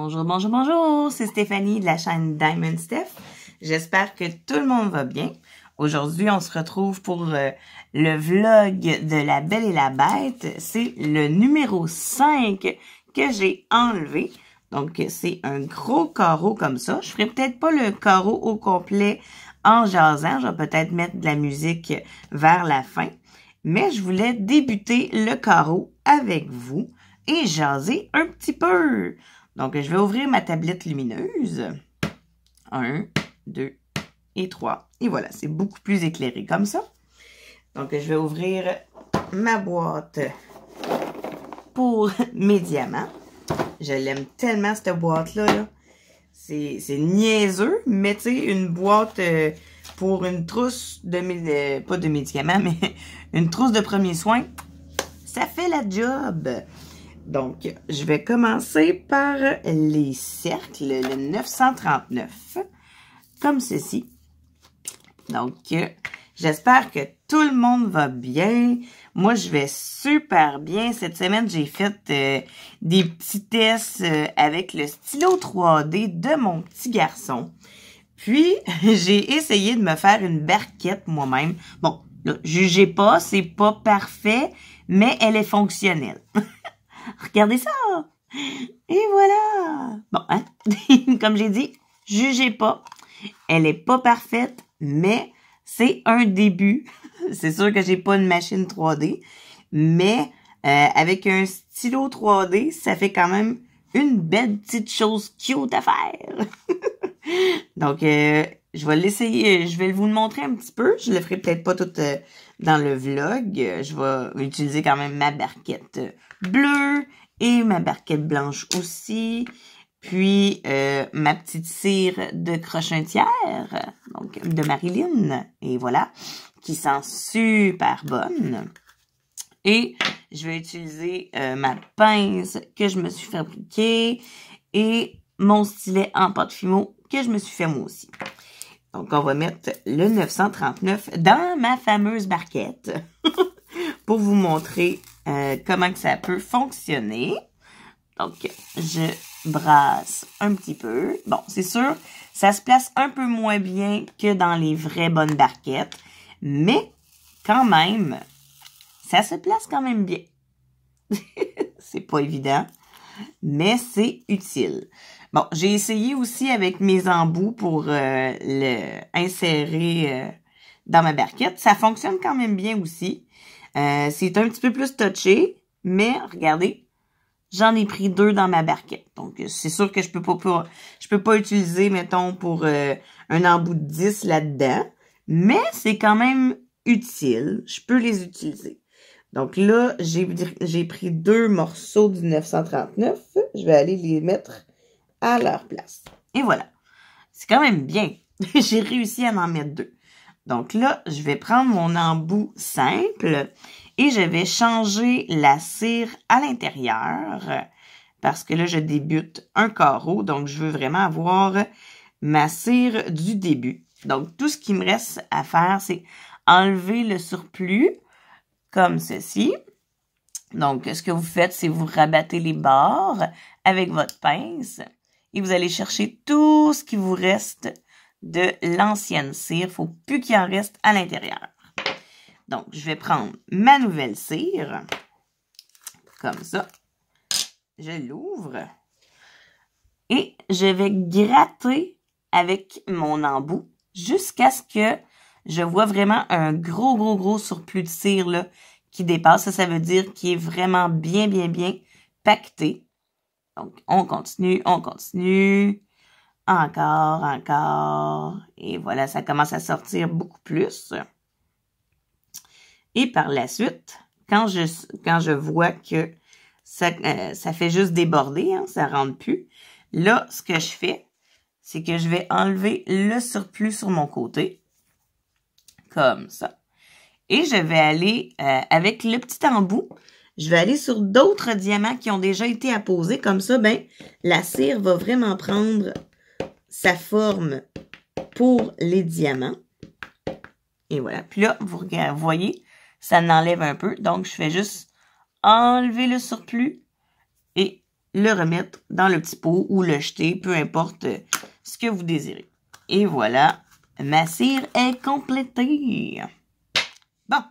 Bonjour, bonjour, bonjour, c'est Stéphanie de la chaîne Diamond Steph. J'espère que tout le monde va bien. Aujourd'hui, on se retrouve pour le vlog de La Belle et la Bête. C'est le numéro 5 que j'ai enlevé. Donc, c'est un gros carreau comme ça. Je ferai peut-être pas le carreau au complet en jasant. Je vais peut-être mettre de la musique vers la fin. Mais je voulais débuter le carreau avec vous et jaser un petit peu. Donc, je vais ouvrir ma tablette lumineuse. 1, 2 et 3. Et voilà, c'est beaucoup plus éclairé comme ça. Donc, je vais ouvrir ma boîte pour mes diamants. Je l'aime tellement, cette boîte-là. Là. C'est niaiseux, mais tu sais, une boîte pour une trousse de... pas de médicaments, mais une trousse de premiers soins, ça fait la job. Donc, je vais commencer par les cercles, le 939, comme ceci. Donc, j'espère que tout le monde va bien. Moi, je vais super bien. Cette semaine, j'ai fait des petits tests avec le stylo 3D de mon petit garçon. Puis, j'ai essayé de me faire une barquette moi-même. Bon, là, jugez pas, c'est pas parfait, mais elle est fonctionnelle. Regardez ça! Et voilà! Bon, hein? Comme j'ai dit, jugez pas. Elle est pas parfaite, mais c'est un début. C'est sûr que j'ai pas une machine 3D, mais avec un stylo 3D, ça fait quand même une belle petite chose cute à faire. Donc, je vais l'essayer, je vais vous le montrer un petit peu. Je le ferai peut-être pas tout dans le vlog. Je vais utiliser quand même ma barquette bleue et ma barquette blanche aussi. Puis, ma petite cire de crochetière, donc de Marilyn. Et voilà, qui sent super bonne. Et je vais utiliser ma pince que je me suis fabriquée et mon stylet en pâte fimo que je me suis fait moi aussi. Donc, on va mettre le 939 dans ma fameuse barquette pour vous montrer comment que ça peut fonctionner. Donc, je brasse un petit peu. Bon, c'est sûr, ça se place un peu moins bien que dans les vraies bonnes barquettes, mais quand même, ça se place quand même bien. C'est pas évident, mais c'est utile. Bon, j'ai essayé aussi avec mes embouts pour le insérer dans ma barquette. Ça fonctionne quand même bien aussi. C'est un petit peu plus touché, mais regardez, j'en ai pris 2 dans ma barquette. Donc, c'est sûr que je peux pas utiliser, mettons, pour un embout de 10 là-dedans, mais c'est quand même utile. Je peux les utiliser. Donc là, j'ai pris 2 morceaux du 939. Je vais aller les mettre à leur place. Et voilà. C'est quand même bien. J'ai réussi à en mettre 2. Donc là, je vais prendre mon embout simple et je vais changer la cire à l'intérieur parce que là, je débute un carreau. Donc, je veux vraiment avoir ma cire du début. Donc, tout ce qui me reste à faire, c'est enlever le surplus comme ceci. Donc, ce que vous faites, c'est vous rabattez les bords avec votre pince et vous allez chercher tout ce qui vous reste de l'ancienne cire. Il ne faut plus qu'il en reste à l'intérieur. Donc, je vais prendre ma nouvelle cire, comme ça. Je l'ouvre et je vais gratter avec mon embout jusqu'à ce que je vois vraiment un gros surplus de cire là, qui dépasse. Ça veut dire qu'il est vraiment bien pacté. Donc, on continue. Encore. Et voilà, ça commence à sortir beaucoup plus. Et par la suite, quand je vois que ça fait juste déborder, hein, ça rentre plus, là, ce que je fais, c'est que je vais enlever le surplus sur mon côté. Comme ça. Et je vais aller, avec le petit embout, je vais aller sur d'autres diamants qui ont déjà été apposés. Comme ça, ben, la cire va vraiment prendre sa forme pour les diamants. Et voilà. Puis là, vous voyez, ça n'enlève un peu. Donc, je fais juste enlever le surplus et le remettre dans le petit pot ou le jeter, peu importe ce que vous désirez. Et voilà, ma cire est complétée. Bon,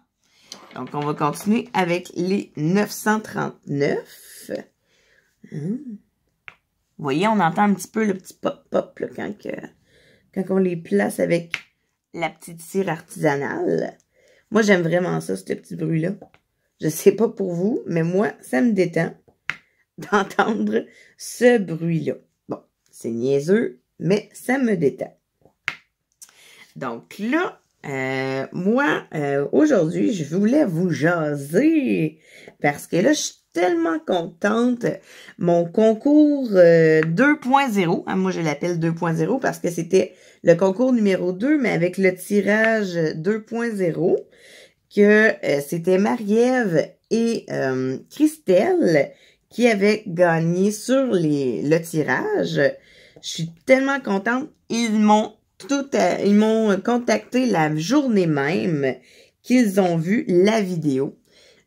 donc on va continuer avec les 939. Vous voyez, on entend un petit peu le petit pop-pop quand on les place avec la petite cire artisanale. Moi, j'aime vraiment ça, ce petit bruit-là. Je sais pas pour vous, mais moi, ça me détend d'entendre ce bruit-là. Bon, c'est niaiseux, mais ça me détend. Donc là, moi, aujourd'hui, je voulais vous jaser parce que là, je suis tellement contente. Mon concours 2.0, hein, moi je l'appelle 2.0 parce que c'était le concours numéro 2, mais avec le tirage 2.0, que c'était Marie-Ève et Christelle qui avaient gagné sur le tirage. Je suis tellement contente. Ils m'ont contacté la journée même qu'ils ont vu la vidéo.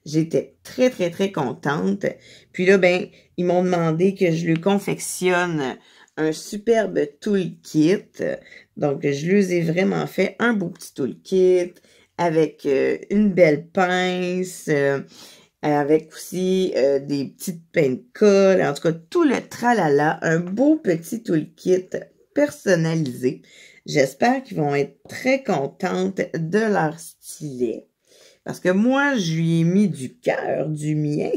J'étais très, très, très contente. Puis là, ben, ils m'ont demandé que je lui confectionne un superbe toolkit. Donc, je lui ai vraiment fait un beau petit toolkit avec une belle pince, avec aussi des petites peines de colle. En tout cas, tout le tralala. Un beau petit toolkit personnalisé. J'espère qu'ils vont être très contentes de leur stylet. Parce que moi, je lui ai mis du cœur, du mien.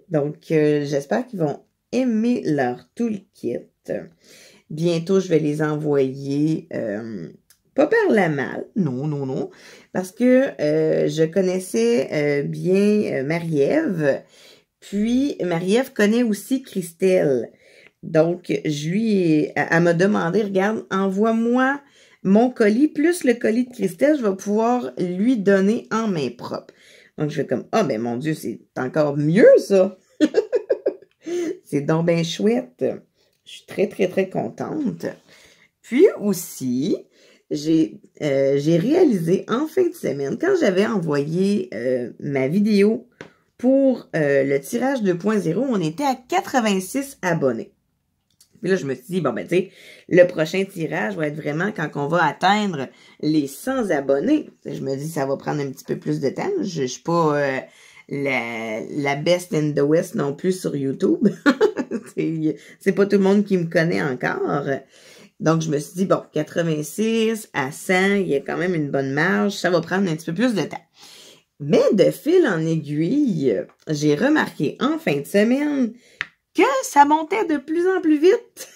Donc, j'espère qu'ils vont aimer leur toolkit. Bientôt, je vais les envoyer, pas par la malle, non, parce que je connaissais bien Marie-Ève. Puis, Marie-Ève connaît aussi Christelle. Donc, elle m'a demandé, regarde, envoie-moi mon colis plus le colis de Christelle, je vais pouvoir lui donner en main propre. Donc, je fais comme, ah, ben mon Dieu, c'est encore mieux, ça! C'est donc bien chouette. Je suis très, très, très contente. Puis aussi, j'ai réalisé en fin de semaine, quand j'avais envoyé ma vidéo pour le tirage 2.0, on était à 86 abonnés. Puis là, je me suis dit, bon, ben, tu sais, le prochain tirage va être vraiment quand on va atteindre les 100 abonnés. Je me dis, ça va prendre un petit peu plus de temps. Je suis pas la best in the West non plus sur YouTube. C'est pas tout le monde qui me connaît encore. Donc, je me suis dit, bon, 86 à 100, il y a quand même une bonne marge. Ça va prendre un petit peu plus de temps. Mais de fil en aiguille, j'ai remarqué en fin de semaine que ça montait de plus en plus vite,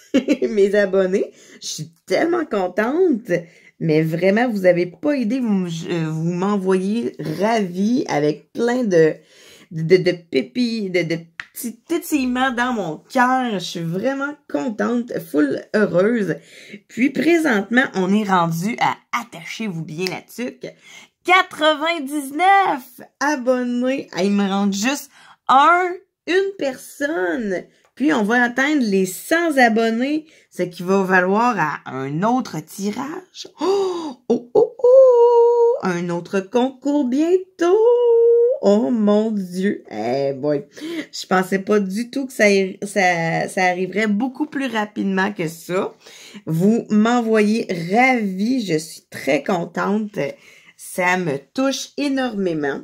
mes abonnés. Je suis tellement contente, mais vraiment, vous avez pas idée, vous m'envoyez ravie avec plein de pépis, de petits pétillements dans mon cœur. Je suis vraiment contente, full heureuse. Puis présentement, on est rendu à, attachez-vous bien la tuque, 99 abonnés. Il me rend juste une personne. Puis, on va atteindre les 100 abonnés, ce qui va valoir à un autre tirage. Un autre concours bientôt. Oh mon Dieu. Eh boy. Je pensais pas du tout que ça arriverait beaucoup plus rapidement que ça. Vous m'envoyez ravie. Je suis très contente. Ça me touche énormément.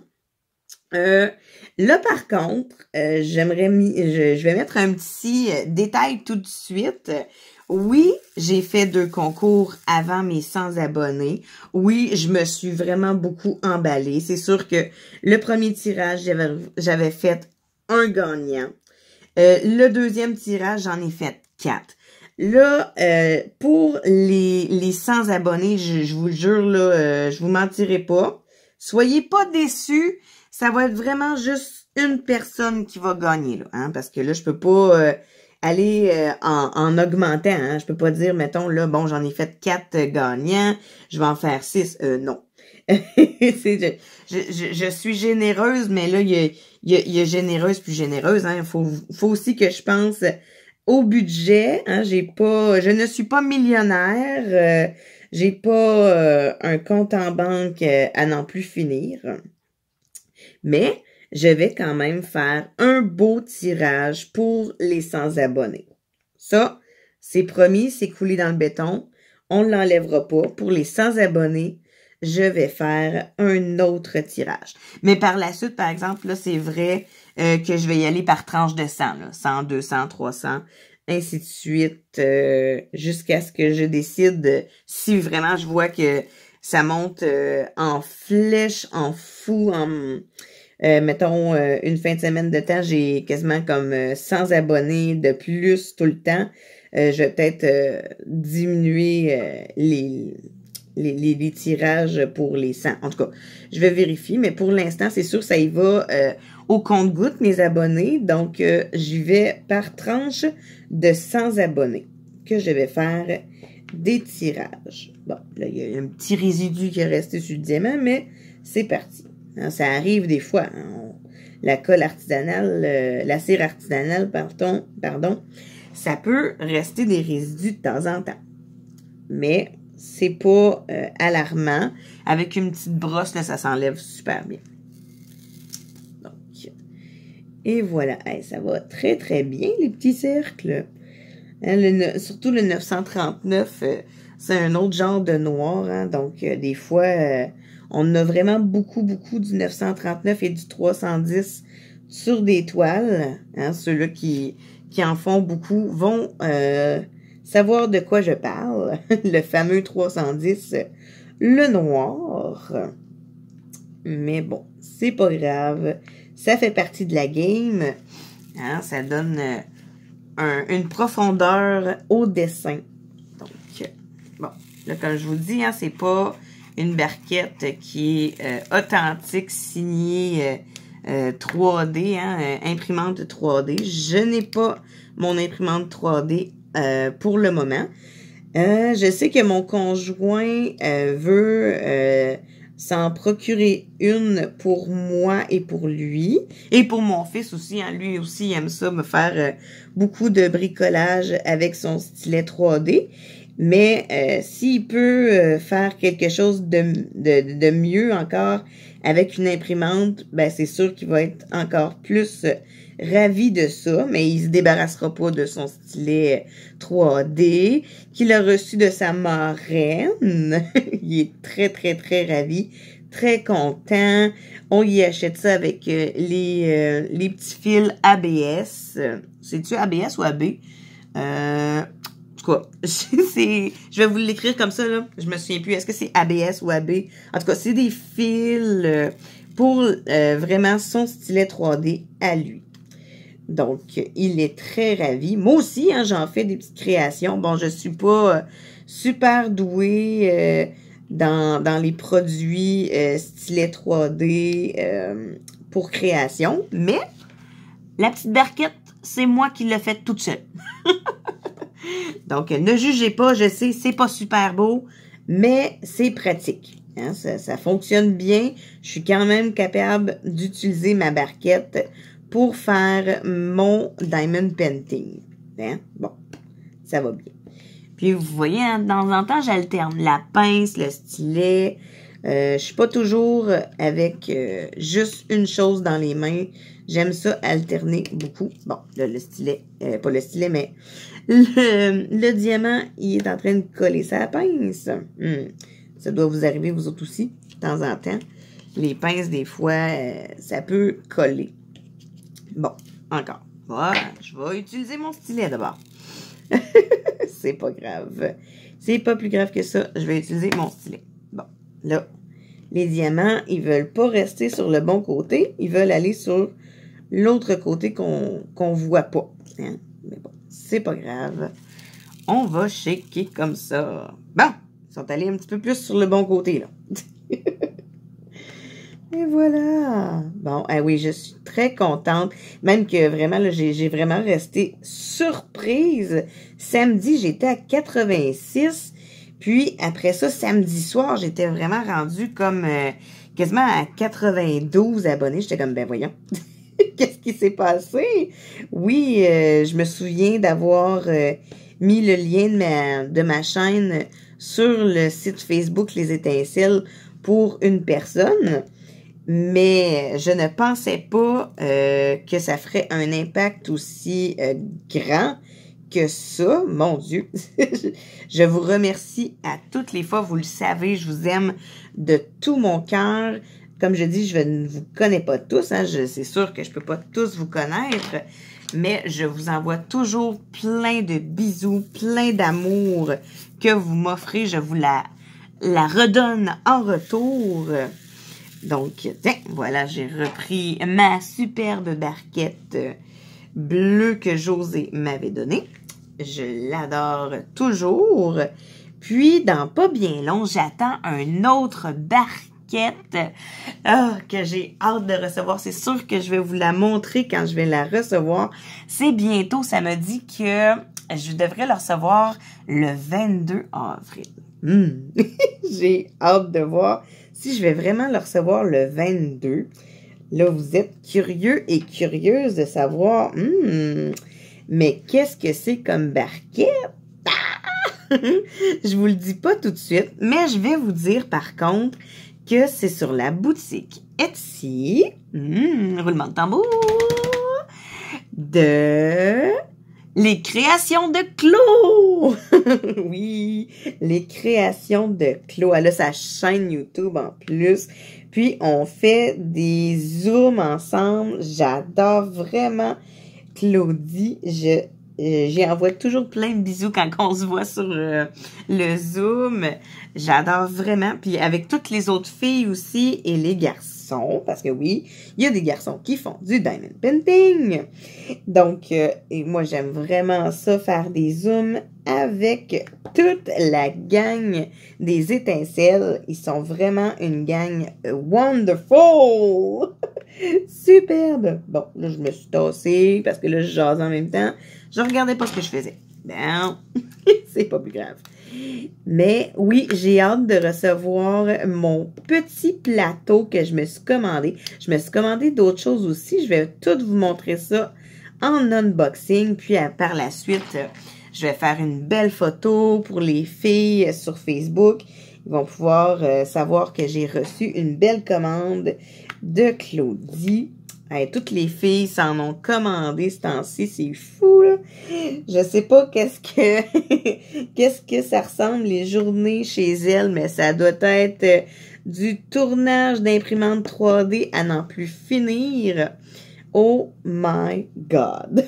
Là, par contre, je vais mettre un petit détail tout de suite. Oui, j'ai fait 2 concours avant mes 100 abonnés. Oui, je me suis vraiment beaucoup emballée. C'est sûr que le premier tirage, j'avais fait un gagnant. Le deuxième tirage, j'en ai fait 4. Là, pour les 100 abonnés, je vous le jure, là, je vous mentirai pas. Soyez pas déçus. Ça va être vraiment juste une personne qui va gagner, là, hein, parce que là, je peux pas aller en augmentant, hein. Je peux pas dire, mettons, là, bon, j'en ai fait 4 gagnants, je vais en faire 6. Non. Je suis généreuse, mais là, il y a généreuse puis généreuse, hein. Faut aussi que je pense au budget, hein. Je ne suis pas millionnaire, j'ai pas un compte en banque à n'en plus finir. Mais je vais quand même faire un beau tirage pour les 100 abonnés. Ça, c'est promis, c'est coulé dans le béton. On ne l'enlèvera pas. Pour les 100 abonnés, je vais faire un autre tirage. Mais par la suite, par exemple, là, c'est vrai que je vais y aller par tranche de 100, là. 100, 200, 300, ainsi de suite, jusqu'à ce que je décide si vraiment je vois que ça monte en flèche, en fou, mettons, une fin de semaine de temps, j'ai quasiment comme 100 abonnés de plus tout le temps. Je vais peut-être diminuer les tirages pour les 100. En tout cas, je vais vérifier, mais pour l'instant, c'est sûr, ça y va au compte-gouttes, mes abonnés. Donc, j'y vais par tranche de 100 abonnés que je vais faire des tirages. Bon, là, il y a un petit résidu qui est resté sur le diamant, mais c'est parti. Hein, ça arrive des fois. Hein, la colle artisanale, la cire artisanale, pardon, ça peut rester des résidus de temps en temps. Mais c'est pas alarmant. Avec une petite brosse, là, ça s'enlève super bien. Donc, et voilà. Hey, ça va très, très bien, les petits cercles. Hein, surtout le 939, c'est un autre genre de noir. Hein, donc, des fois, on a vraiment beaucoup du 939 et du 310 sur des toiles. Hein, ceux-là qui en font beaucoup vont savoir de quoi je parle. Le fameux 310, le noir. Mais bon, c'est pas grave. Ça fait partie de la game. Hein, ça donne une profondeur au dessin. Donc, bon, là, comme je vous dis, hein, c'est pas une barquette qui est authentique, signée 3D, hein, imprimante 3D. Je n'ai pas mon imprimante 3D pour le moment. Je sais que mon conjoint veut s'en procurer une pour moi et pour lui. Et pour mon fils aussi. Hein, lui aussi, il aime ça, me faire beaucoup de bricolage avec son stylet 3D. Mais s'il peut faire quelque chose de mieux encore avec une imprimante, ben c'est sûr qu'il va être encore plus ravi de ça, mais il se débarrassera pas de son stylet 3D qu'il a reçu de sa marraine. Il est très, très, très ravi, très content. On y achète ça avec les petits fils ABS. C'est-tu ABS ou AB? En tout cas, je vais vous l'écrire comme ça, là. Je me souviens plus. Est-ce que c'est ABS ou AB? En tout cas, c'est des fils pour vraiment son stylet 3D à lui. Donc, il est très ravi. Moi aussi, hein, j'en fais des petites créations. Bon, je suis pas super douée dans les produits stylet 3D pour création, mais la petite barquette, c'est moi qui l'ai faite toute seule. Donc, ne jugez pas, je sais, c'est pas super beau, mais c'est pratique. Hein, ça fonctionne bien. Je suis quand même capable d'utiliser ma barquette pour faire mon diamond painting. Hein? Bon, ça va bien. Puis, vous voyez, hein, de temps en temps, j'alterne la pince, le stylet. Je suis pas toujours avec juste une chose dans les mains. J'aime ça alterner beaucoup. Bon, là, le stylet, pas le stylet, mais le diamant, il est en train de coller sa pince. Ça doit vous arriver, vous autres aussi, de temps en temps. Les pinces, des fois, ça peut coller. Bon, encore. Voilà, je vais utiliser mon stylet d'abord. C'est pas grave. C'est pas plus grave que ça. Je vais utiliser mon stylet. Bon, là, les diamants, ils veulent pas rester sur le bon côté. Ils veulent aller sur l'autre côté qu'on voit pas. Hein? Mais bon, c'est pas grave. On va shaker comme ça. Bon, ils sont allés un petit peu plus sur le bon côté, là. Et voilà. Bon, ah oui, je suis très contente. Même que vraiment, là, j'ai vraiment resté surprise. Samedi, j'étais à 86. Puis, après ça, samedi soir, j'étais vraiment rendue comme quasiment à 92 abonnés. J'étais comme, ben voyons. Qu'est-ce qui s'est passé? Oui, je me souviens d'avoir mis le lien de ma chaîne sur le site Facebook Les Étincelles pour une personne. mais je ne pensais pas que ça ferait un impact aussi grand que ça. Mon Dieu, je vous remercie à toutes les fois, vous le savez, je vous aime de tout mon cœur. Comme je dis, je ne vous connais pas tous, hein, c'est sûr que je peux pas tous vous connaître, mais je vous envoie toujours plein de bisous, plein d'amour que vous m'offrez. Je vous la redonne en retour. Donc, tiens, voilà, j'ai repris ma superbe barquette bleue que José m'avait donnée. Je l'adore toujours. Puis, dans pas bien long, j'attends un autre barquette que j'ai hâte de recevoir. C'est sûr que je vais vous la montrer quand je vais la recevoir. C'est bientôt, ça me dit que je devrais la recevoir le 22 avril. J'ai hâte de voir si je vais vraiment le recevoir le 22. Là, vous êtes curieux et curieuse de savoir, mais qu'est-ce que c'est comme barquette? Je vous le dis pas tout de suite, mais je vais vous dire par contre que c'est sur la boutique Etsy, roulement de tambour, de les créations de Claude. Oui, les créations de Claude. Elle a sa chaîne YouTube en plus. Puis, on fait des zooms ensemble. J'adore vraiment Claudie. J'y envoie toujours plein de bisous quand on se voit sur le Zoom. J'adore vraiment. Puis avec toutes les autres filles aussi et les garçons, parce que oui, il y a des garçons qui font du diamond painting. Donc, et moi, j'aime vraiment ça, faire des Zooms avec toute la gang des étincelles. Ils sont vraiment une gang wonderful! Superbe! Bon, là, je me suis tassée parce que là, je jase en même temps. Je regardais pas ce que je faisais. Ben, c'est pas plus grave. Mais oui, j'ai hâte de recevoir mon petit plateau que je me suis commandé. Je me suis commandé d'autres choses aussi. Je vais tout vous montrer ça en unboxing. Puis par la suite, je vais faire une belle photo pour les filles sur Facebook. Ils vont pouvoir savoir que j'ai reçu une belle commande de Claudie. Hey, toutes les filles s'en ont commandé ce temps-ci, c'est fou, là. Je sais pas qu'est-ce que ça ressemble les journées chez elles, mais ça doit être du tournage d'imprimante 3D à n'en plus finir. Oh my God!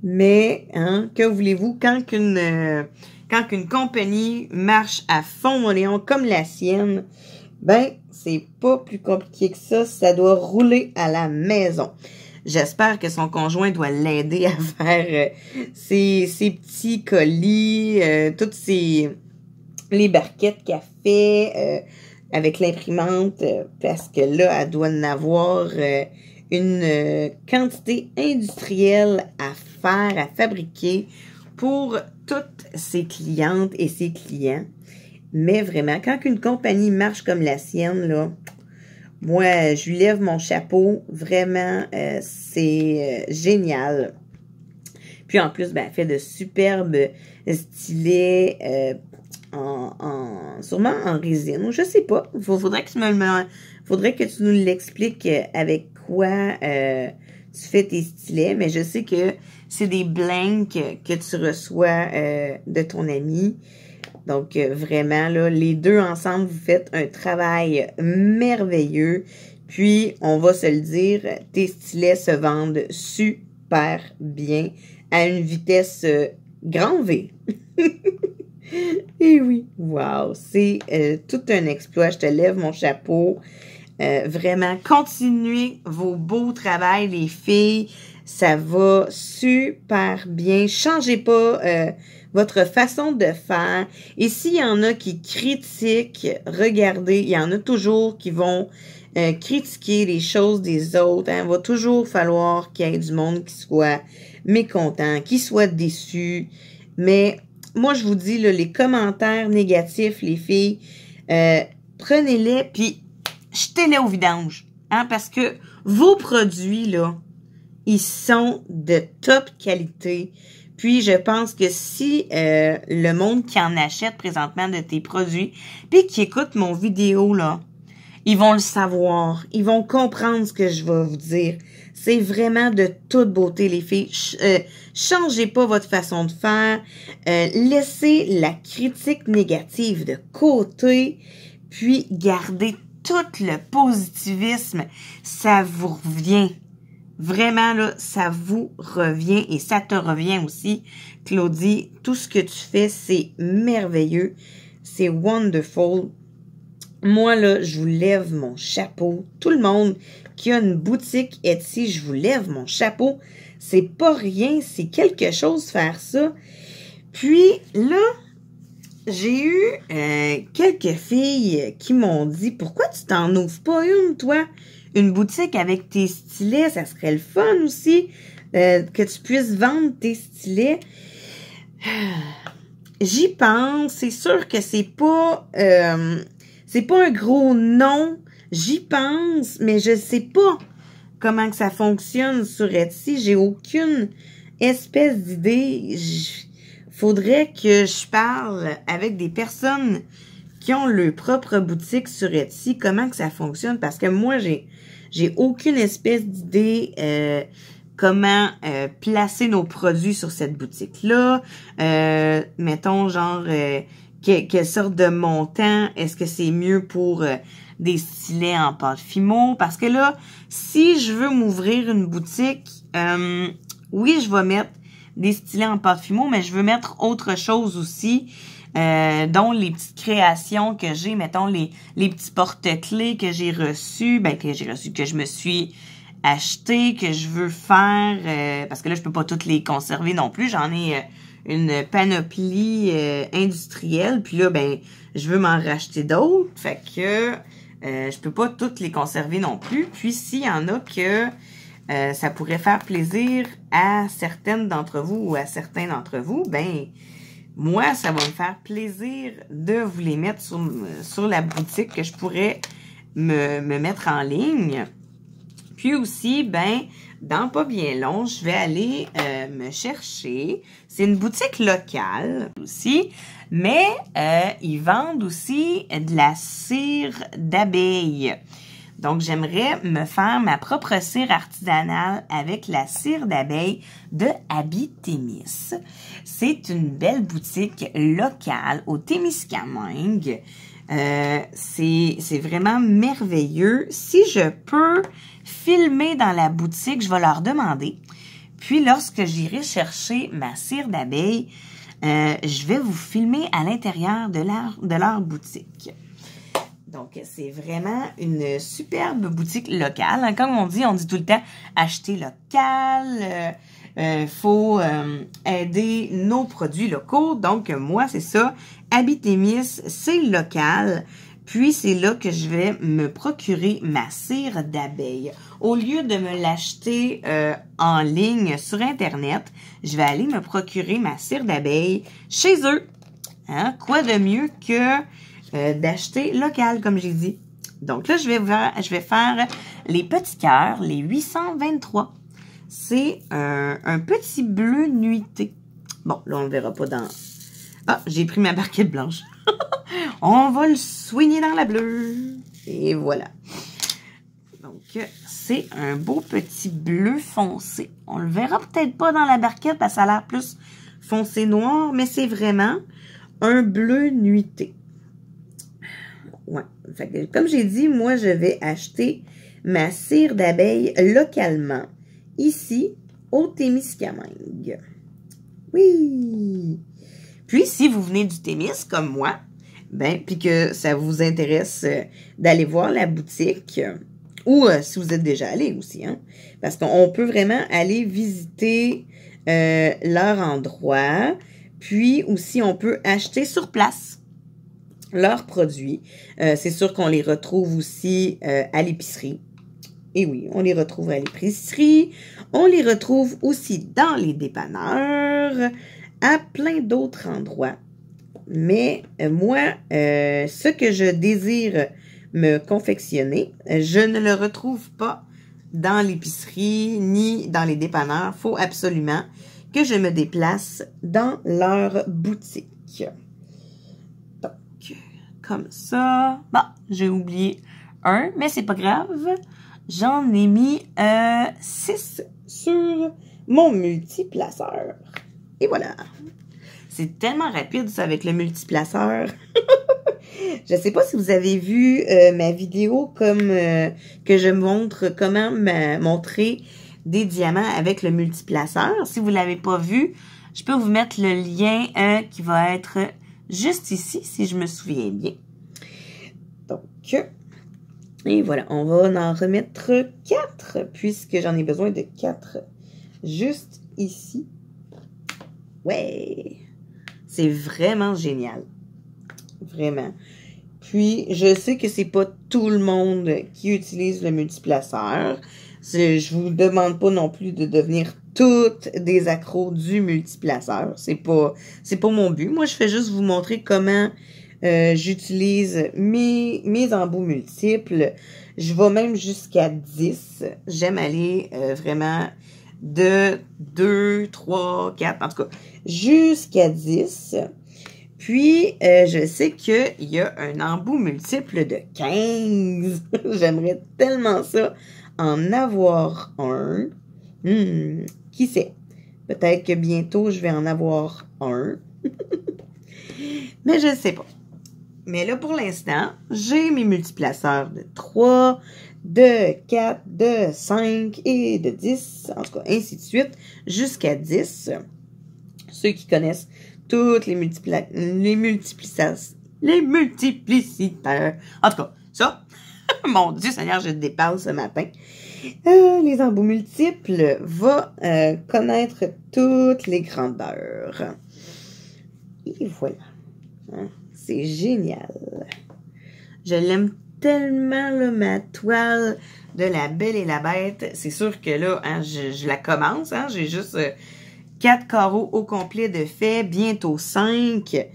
Mais, hein, que voulez-vous, quand qu'une compagnie marche à fond mon Léon comme la sienne, ben, c'est pas plus compliqué que ça doit rouler à la maison. J'espère que son conjoint doit l'aider à faire ses petits colis, toutes les barquettes qu'elle fait avec l'imprimante, parce que là, elle doit en avoir une quantité industrielle à faire, à fabriquer pour toutes ses clientes et ses clients. Mais vraiment, quand une compagnie marche comme la sienne, là, moi, je lui lève mon chapeau. Vraiment, c'est génial. Puis en plus, ben, elle fait de superbes stylets sûrement en résine. Ou je sais pas. Faudrait que tu nous l'expliques avec quoi tu fais tes stylets. Mais je sais que c'est des blanks que tu reçois de ton ami. Donc, vraiment, là, les deux ensemble, vous faites un travail merveilleux. Puis, on va se le dire, tes stylets se vendent super bien à une vitesse grand V. Et oui, wow, c'est tout un exploit. Je te lève mon chapeau. Vraiment, continuez vos beaux travails, les filles. Ça va super bien. Changez pas votre façon de faire. Et s'il y en a qui critiquent, regardez, il y en a toujours qui vont critiquer les choses des autres. Hein. Il va toujours falloir qu'il y ait du monde qui soit mécontent, qui soit déçu. Mais moi, je vous dis, là, les commentaires négatifs, les filles, prenez-les puis jetez-les au vidange. Hein, parce que vos produits, là, ils sont de top qualité. Puis, je pense que si le monde qui en achète présentement de tes produits, puis qui écoute mon vidéo, là, ils vont le savoir. Ils vont comprendre ce que je vais vous dire. C'est vraiment de toute beauté, les filles. Changez pas votre façon de faire. Laissez la critique négative de côté. Puis, gardez tout le positivisme. Ça vous revient. Vraiment, là, ça vous revient et ça te revient aussi. Claudie, tout ce que tu fais, c'est merveilleux. C'est wonderful. Moi, là, je vous lève mon chapeau. Tout le monde qui a une boutique Etsy, je vous lève mon chapeau. C'est pas rien, c'est quelque chose faire ça. Puis, là, j'ai eu quelques filles qui m'ont dit « Pourquoi tu t'en ouvres pas une, toi? Une boutique avec tes stylets, ça serait le fun aussi, que tu puisses vendre tes stylets. » J'y pense, c'est sûr que c'est pas un gros non. J'y pense, mais je sais pas comment que ça fonctionne sur Etsy. J'ai aucune espèce d'idée. Faudrait que je parle avec des personnes qui ont leur propre boutique sur Etsy, comment que ça fonctionne, parce que moi, j'ai aucune espèce d'idée comment placer nos produits sur cette boutique-là. Mettons, genre, quelle sorte de montant, est-ce que c'est mieux pour des stylets en pâte Fimo? Parce que là, si je veux m'ouvrir une boutique, oui, je vais mettre des stylets en pâte Fimo, mais je veux mettre autre chose aussi, dont les petites créations que j'ai, mettons, les petits porte-clés que j'ai reçus, que je me suis acheté, que je veux faire, parce que là, je peux pas toutes les conserver non plus, j'en ai une panoplie industrielle, puis là, je veux m'en racheter d'autres, fait que je peux pas toutes les conserver non plus, puis s'il y en a que ça pourrait faire plaisir à certaines d'entre vous ou à certains d'entre vous, moi, ça va me faire plaisir de vous les mettre sur la boutique que je pourrais me mettre en ligne. Puis aussi, dans pas bien long, je vais aller me chercher. C'est une boutique locale aussi, mais ils vendent aussi de la cire d'abeille. Donc, j'aimerais me faire ma propre cire artisanale avec la cire d'abeille de Habitémis. C'est une belle boutique locale au Témiscamingue. C'est vraiment merveilleux. Si je peux filmer dans la boutique, je vais leur demander. Puis, lorsque j'irai chercher ma cire d'abeille, je vais vous filmer à l'intérieur de leur boutique. Donc, c'est vraiment une superbe boutique locale. Comme on dit tout le temps, acheter local, faut aider nos produits locaux. Donc, moi, c'est ça. Habitémis, c'est local. Puis, c'est là que je vais me procurer ma cire d'abeille. Au lieu de me l'acheter en ligne sur Internet, je vais aller me procurer ma cire d'abeille chez eux. Hein? Quoi de mieux que d'acheter local, comme j'ai dit. Donc là, je vais faire les petits cœurs, les 823. C'est un petit bleu nuité. Bon, là, on ne verra pas dans... Ah, j'ai pris ma barquette blanche. On va le soigner dans la bleue. Et voilà. Donc, c'est un beau petit bleu foncé. On le verra peut-être pas dans la barquette parce que ça a l'air plus foncé noir, mais c'est vraiment un bleu nuité. Ouais. Fait que, comme j'ai dit, moi, je vais acheter ma cire d'abeille localement, ici, au Témiscamingue. Oui! Puis, si vous venez du Témis, comme moi, puis que ça vous intéresse d'aller voir la boutique, ou si vous êtes déjà allé aussi, hein, parce qu'on peut vraiment aller visiter leur endroit, puis aussi, on peut acheter sur place leurs produits. C'est sûr qu'on les retrouve aussi à l'épicerie. Et oui, on les retrouve à l'épicerie. On les retrouve aussi dans les dépanneurs, à plein d'autres endroits. Mais moi, ce que je désire me confectionner, je ne le retrouve pas dans l'épicerie ni dans les dépanneurs. Il faut absolument que je me déplace dans leur boutique. Comme ça. Bon, j'ai oublié 1, mais c'est pas grave. J'en ai mis 6 sur mon multiplaceur. Et voilà. C'est tellement rapide, ça, avec le multiplaceur. Je sais pas si vous avez vu ma vidéo comme que je montre comment montrer des diamants avec le multiplaceur. Si vous l'avez pas vu, je peux vous mettre le lien qui va être juste ici, si je me souviens bien. Donc, et voilà, on va en remettre 4, puisque j'en ai besoin de 4. Juste ici. Ouais! C'est vraiment génial. Vraiment. Puis, je sais que c'est pas tout le monde qui utilise le multiplaceur. Je vous demande pas non plus de devenir toutes des accros du multiplaceur. C'est pas mon but. Moi, je fais juste vous montrer comment j'utilise mes embouts multiples. Je vais même jusqu'à 10. J'aime aller vraiment de 2, 3, 4, en tout cas, jusqu'à 10. Puis, je sais qu'il y a un embout multiple de 15. J'aimerais tellement ça en avoir un. Qui sait? Peut-être que bientôt, je vais en avoir un. Mais je ne sais pas. Mais là, pour l'instant, j'ai mes multiplaceurs de 3, de 4, de 5 et de 10. En tout cas, ainsi de suite, jusqu'à 10. Ceux qui connaissent toutes les multiplicateurs. En tout cas, ça, mon Dieu Seigneur, je dépasse ce matin. Les embouts multiples vont connaître toutes les grandeurs. Et voilà. Hein, c'est génial. Je l'aime tellement, là, ma toile de la Belle et la Bête. C'est sûr que là, hein, je la commence. Hein, j'ai juste 4 carreaux au complet de fait, bientôt 5.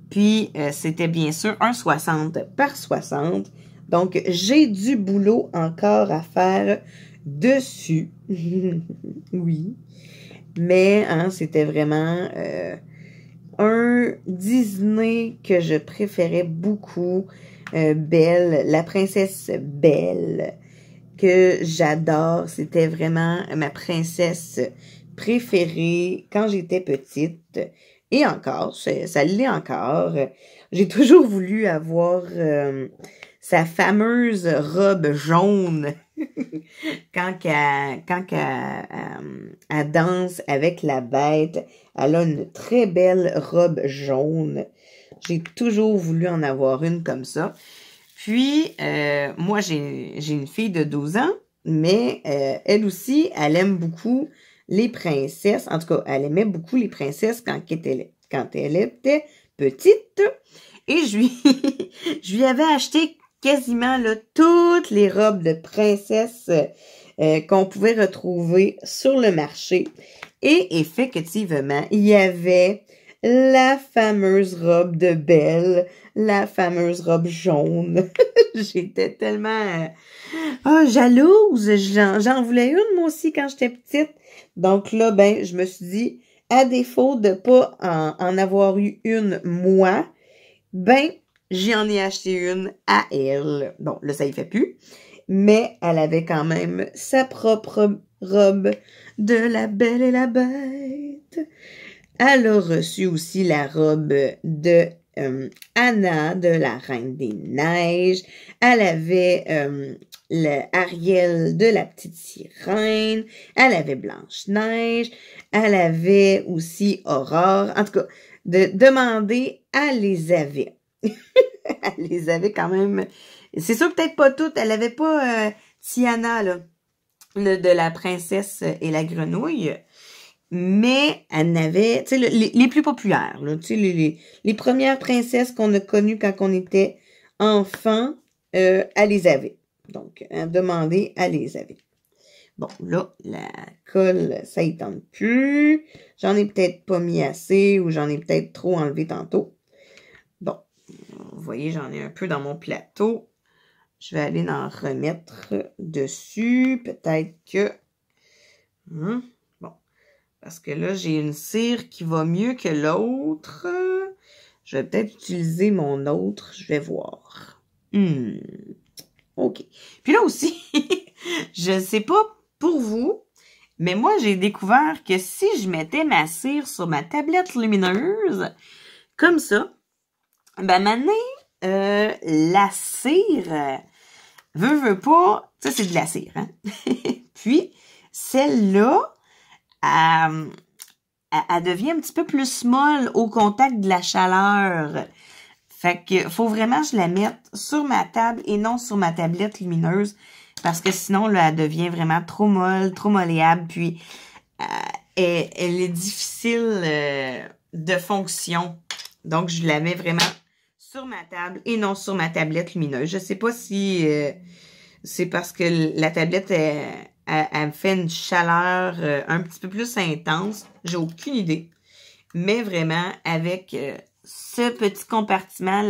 Puis, c'était bien sûr un 60 par 60. Donc, j'ai du boulot encore à faire dessus. Oui. Mais, hein, c'était vraiment un Disney que je préférais beaucoup. Belle, la princesse Belle, que j'adore. C'était vraiment ma princesse préférée quand j'étais petite. Et encore, ça l'est encore. J'ai toujours voulu avoir sa fameuse robe jaune quand elle danse avec la bête. Elle a une très belle robe jaune. J'ai toujours voulu en avoir une comme ça. Puis, moi, j'ai une fille de 12 ans, mais elle aussi, elle aime beaucoup les princesses. En tout cas, elle aimait beaucoup les princesses quand elle était petite. Et je lui avais acheté quasiment là, toutes les robes de princesse qu'on pouvait retrouver sur le marché. Et effectivement, il y avait la fameuse robe de Belle, la fameuse robe jaune. J'étais tellement jalouse. J'en voulais une, moi aussi, quand j'étais petite. Donc là, ben, je me suis dit, à défaut de pas en avoir eu une, moi, ben, j'en ai acheté une à elle. Bon, là, ça y fait plus. Mais elle avait quand même sa propre robe de la Belle et la Bête. Elle a reçu aussi la robe de Anna, de la Reine des Neiges. Elle avait le Ariel de la Petite Sirène. Elle avait Blanche-Neige. Elle avait aussi Aurore. En tout cas, de demander, elle les avait. Elle les avait quand même. C'est sûr, peut-être pas toutes. Elle avait pas Tiana, là, de la Princesse et la Grenouille. Mais elle n'avait, tu sais, les plus populaires, là, tu sais, les premières princesses qu'on a connues quand on était enfant, elle les avait. Donc, à demander, elle les avait. Bon, là, la colle, ça y tente plus. J'en ai peut-être pas mis assez ou j'en ai peut-être trop enlevé tantôt. Bon, vous voyez, j'en ai un peu dans mon plateau. Je vais aller en remettre dessus. Peut-être que... bon. Parce que là, j'ai une cire qui va mieux que l'autre. Je vais peut-être utiliser mon autre. Je vais voir. OK. Puis là aussi, je sais pas pour vous, mais moi, j'ai découvert que si je mettais ma cire sur ma tablette lumineuse, comme ça, ben maintenant, la cire, veut pas, ça c'est de la cire, hein? Puis, celle-là, elle devient un petit peu plus molle au contact de la chaleur. Fait que faut vraiment que je la mette sur ma table et non sur ma tablette lumineuse parce que sinon, là, elle devient vraiment trop molle, trop molléable, puis elle est difficile de fonction. Donc, je la mets vraiment sur ma table et non sur ma tablette lumineuse. Je sais pas si c'est parce que la tablette, elle fait une chaleur un petit peu plus intense. J'ai aucune idée. Mais vraiment, avec ce petit compartiment,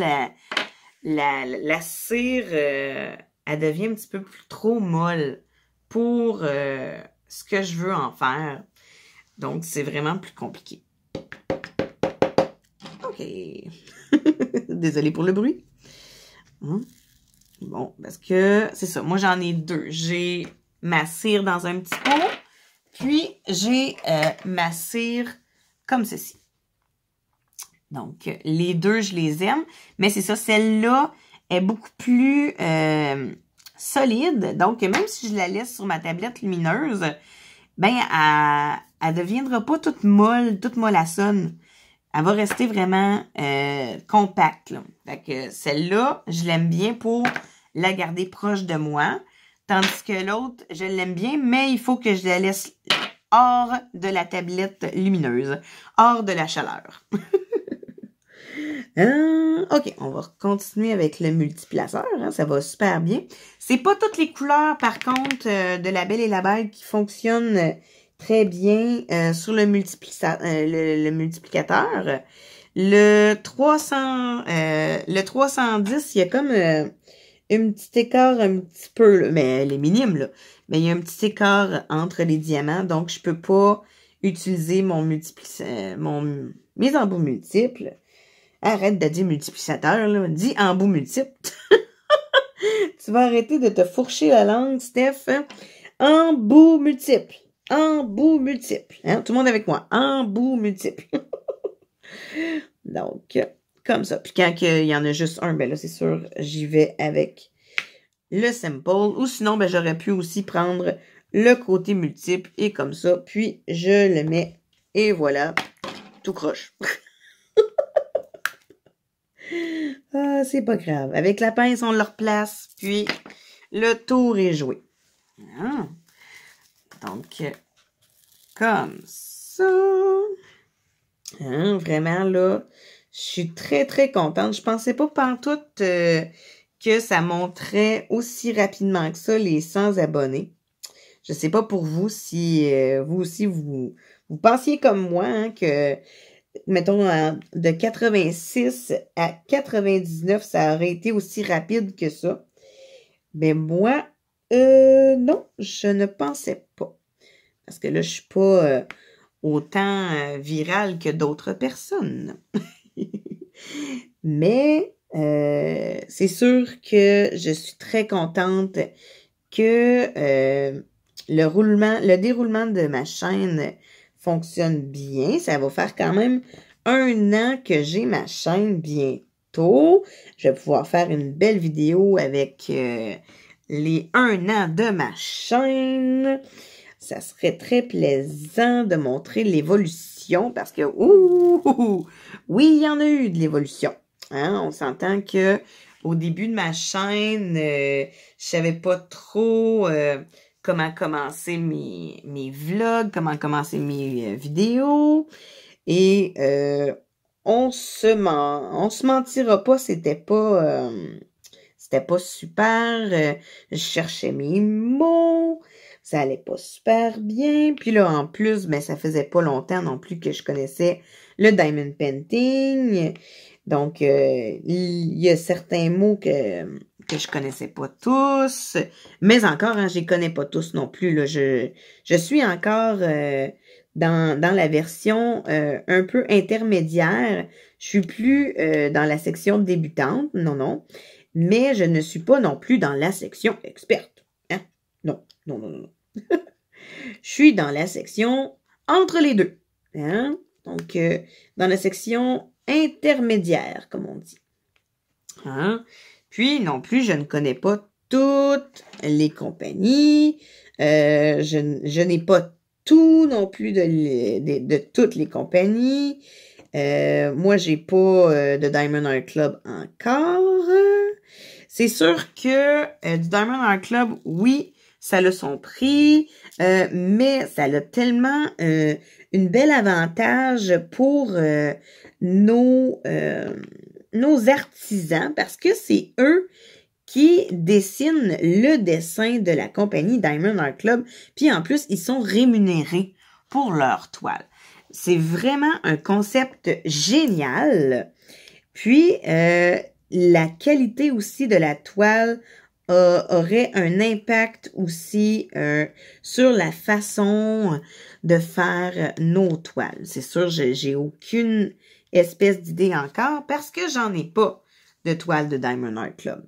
la cire, elle devient un petit peu plus trop molle pour ce que je veux en faire. Donc, c'est vraiment plus compliqué. OK. Désolée pour le bruit. Bon, parce que c'est ça. Moi, j'en ai deux. J'ai ma cire dans un petit pot, puis j'ai ma cire comme ceci. Donc, les deux, je les aime. Mais c'est ça, celle-là est beaucoup plus solide. Donc, même si je la laisse sur ma tablette lumineuse, ben, elle deviendra pas toute mollassonne. Elle va rester vraiment compacte, là. Fait que celle-là, je l'aime bien pour la garder proche de moi. Tandis que l'autre, je l'aime bien, mais il faut que je la laisse hors de la tablette lumineuse, hors de la chaleur. OK, on va continuer avec le multiplaceur. Hein, ça va super bien. C'est pas toutes les couleurs, par contre, de La Belle et la Bête qui fonctionnent très bien sur le multiplicateur. Le 310, il y a comme un petit écart un petit peu, là, mais elle est minime, là. Mais il y a un petit écart entre les diamants, donc je peux pas utiliser mes embouts multiples. Arrête de dire multiplicateur, là. Dis embout multiple. Tu vas arrêter de te fourcher la langue, Steph. Embout multiple. Embout multiple. Hein? Tout le monde avec moi. Embout multiple. Donc, comme ça. Puis quand il y en a juste un, ben là, c'est sûr, j'y vais avec le simple. Ou sinon, ben j'aurais pu aussi prendre le côté multiple et comme ça. Puis, je le mets et voilà, tout croche. Ah, c'est pas grave. Avec la pince, on le replace, puis le tour est joué. Ah. Donc, comme ça. Hein, vraiment, là, je suis très, très contente. Je pensais pas pantoute que ça monterait aussi rapidement que ça, les 100 abonnés. Je sais pas pour vous si vous aussi, vous pensiez comme moi, hein, que mettons, de 86 à 99, ça aurait été aussi rapide que ça. Mais moi, non, je ne pensais pas. Parce que là, je suis pas autant virale que d'autres personnes. Mais c'est sûr que je suis très contente que le déroulement de ma chaîne fonctionne bien. Ça va faire quand même 1 an que j'ai ma chaîne bientôt. Je vais pouvoir faire une belle vidéo avec les 1 an de ma chaîne. Ça serait très plaisant de montrer l'évolution parce que, oui, il y en a eu de l'évolution. Hein? On s'entend que au début de ma chaîne, je savais pas trop comment commencer mes vlogs, comment commencer mes vidéos. Et on se mentira pas, c'était pas super. Je cherchais mes mots, ça allait pas super bien. Puis là, en plus, ben ça faisait pas longtemps non plus que je connaissais le Diamond Painting. Donc, il y a certains mots que je connaissais pas tous. Mais encore, hein, je les connais pas tous non plus. Là. Je suis encore dans la version un peu intermédiaire. Je suis plus dans la section débutante, non. mais je ne suis pas non plus dans la section experte. Hein? Non, non, non, non. Je suis dans la section entre les deux. Hein? Donc, dans la section intermédiaire, comme on dit. Hein? Puis, non plus, je ne connais pas toutes les compagnies. Je n'ai pas tout non plus de toutes les compagnies. Moi, j'ai pas de Diamond Art Club encore. C'est sûr que du Diamond Art Club, oui, ça a son prix, mais ça a tellement une belle avantage pour nos artisans parce que c'est eux qui dessinent le dessin de la compagnie Diamond Art Club, puis en plus, ils sont rémunérés pour leur toile. C'est vraiment un concept génial. Puis, la qualité aussi de la toile aurait un impact aussi sur la façon de faire nos toiles. C'est sûr, j'ai aucune espèce d'idée encore parce que j'en ai pas de toile de Diamond Art Club.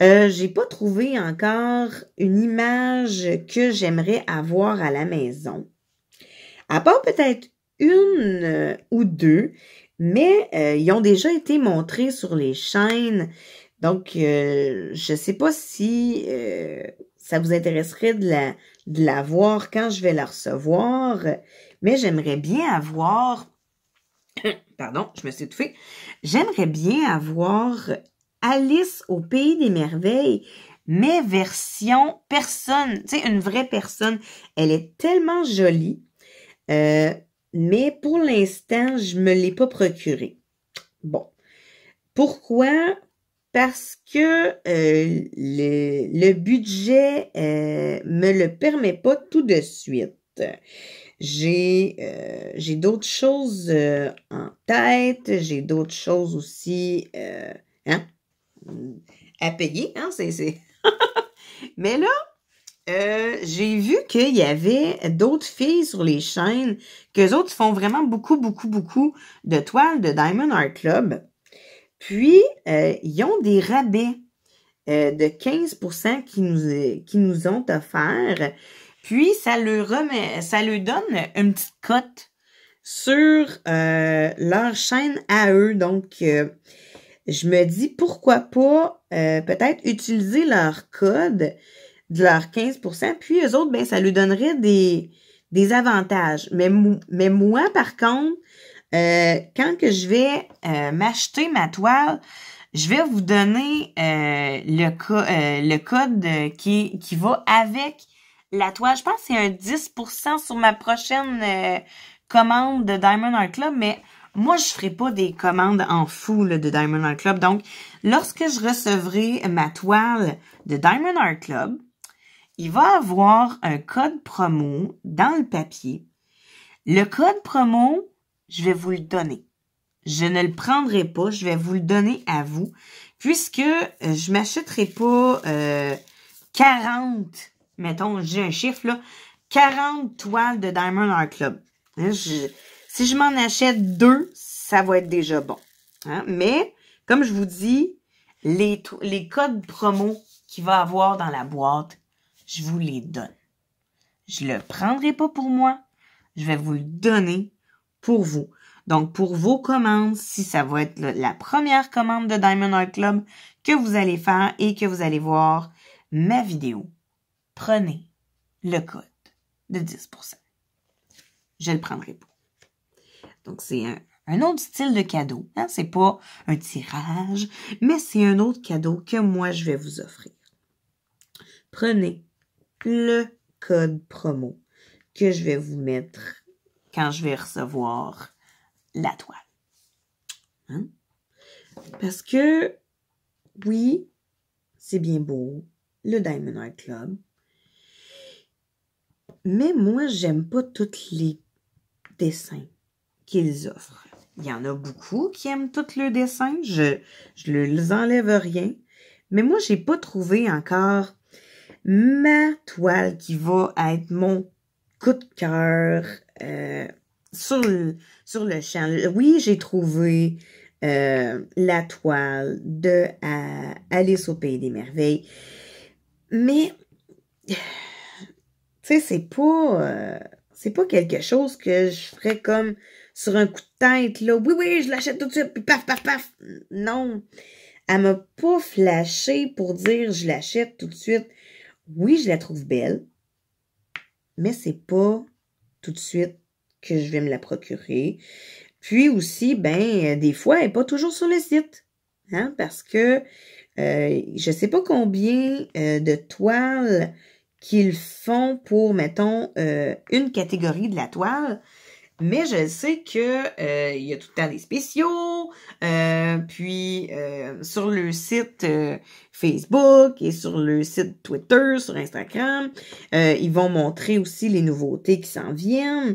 J'ai pas trouvé encore une image que j'aimerais avoir à la maison. À part peut-être une ou deux, mais ils ont déjà été montrés sur les chaînes. Donc, je sais pas si ça vous intéresserait de la voir quand je vais la recevoir, mais j'aimerais bien avoir... Pardon, je me suis étouffée. J'aimerais bien avoir Alice au Pays des Merveilles, mais version personne, tu sais, une vraie personne. Elle est tellement jolie, mais pour l'instant, je me l'ai pas procurée. Bon. Pourquoi? Parce que le budget me le permet pas tout de suite. J'ai d'autres choses en tête, j'ai d'autres choses aussi hein, à payer, hein, c'est... Mais là, j'ai vu qu'il y avait d'autres filles sur les chaînes, qu'eux autres font vraiment beaucoup de toiles de Diamond Art Club. Puis, ils ont des rabais de 15% qui nous ont offert. Puis, ça leur donne une petite cote sur leur chaîne à eux. Donc, je me dis, pourquoi pas peut-être utiliser leur code de leur 15%. Puis, eux autres, ben ça lui donnerait des avantages. Mais moi, par contre, quand que je vais m'acheter ma toile, je vais vous donner le code qui va avec la toile. Je pense que c'est un 10% sur ma prochaine commande de Diamond Art Club, mais moi, je ferai pas des commandes en fou là, de Diamond Art Club. Donc, lorsque je recevrai ma toile de Diamond Art Club, il va avoir un code promo dans le papier. Le code promo, je vais vous le donner. Je ne le prendrai pas, je vais vous le donner à vous, puisque je m'achèterai pas 40, mettons, j'ai un chiffre là, 40 toiles de Diamond Art Club. Hein, si je m'en achète 2, ça va être déjà bon. Hein? Mais, comme je vous dis, les codes promo qu'il va avoir dans la boîte, je vous les donne. Je le prendrai pas pour moi, je vais vous le donner pour vous. Donc, pour vos commandes, si ça va être la première commande de Diamond Art Club que vous allez faire et que vous allez voir ma vidéo, prenez le code de 10%. Je le prendrai pas. Donc, c'est un autre style de cadeau. Hein? C'est pas un tirage, mais c'est un autre cadeau que moi, je vais vous offrir. Prenez le code promo que je vais vous mettre quand je vais recevoir la toile. Hein? Parce que, oui, c'est bien beau, le Diamond Art Club, mais moi, j'aime pas tous les dessins qu'ils offrent. Il y en a beaucoup qui aiment tous leurs dessins, je les enlève rien, mais moi, j'ai pas trouvé encore ma toile qui va être mon coup de cœur sur le champ. Oui, j'ai trouvé la toile de Alice au Pays des Merveilles. Mais, tu sais, c'est pas quelque chose que je ferais comme sur un coup de tête, là. Oui, je l'achète tout de suite, puis paf, paf, paf. Non. Elle m'a pas flashé pour dire je l'achète tout de suite. Oui, je la trouve belle, mais c'est pas tout de suite que je vais me la procurer. Puis aussi, des fois, elle n'est pas toujours sur le site. Hein, parce que je sais pas combien de toiles qu'ils font pour, mettons, une catégorie de la toile. Mais je sais que il y a tout le temps des spéciaux, puis sur le site Facebook et sur le site Twitter, sur Instagram, ils vont montrer aussi les nouveautés qui s'en viennent.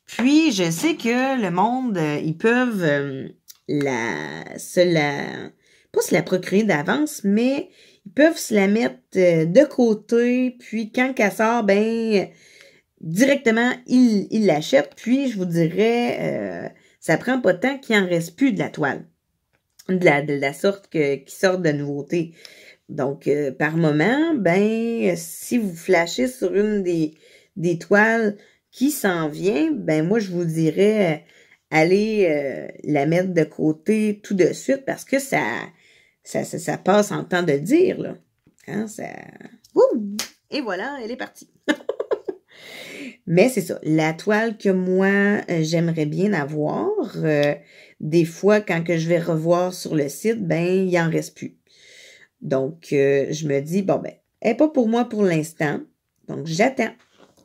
Puis je sais que le monde, ils peuvent pas se la procurer d'avance, mais ils peuvent se la mettre de côté, puis quand elle sort, directement, il l'achète, puis je vous dirais, ça prend pas de temps qu'il en reste plus de la toile, de la sorte qui sort de nouveauté. Donc, par moment, si vous flashez sur une des toiles qui s'en vient, moi, je vous dirais, allez la mettre de côté tout de suite, parce que ça passe en temps de dire, là. Hein, ça... Ouh! Et voilà, elle est partie. Mais c'est ça, la toile que moi, j'aimerais bien avoir, des fois, quand que je vais revoir sur le site, il en reste plus. Donc, je me dis, elle n'est pas pour moi pour l'instant. Donc, j'attends.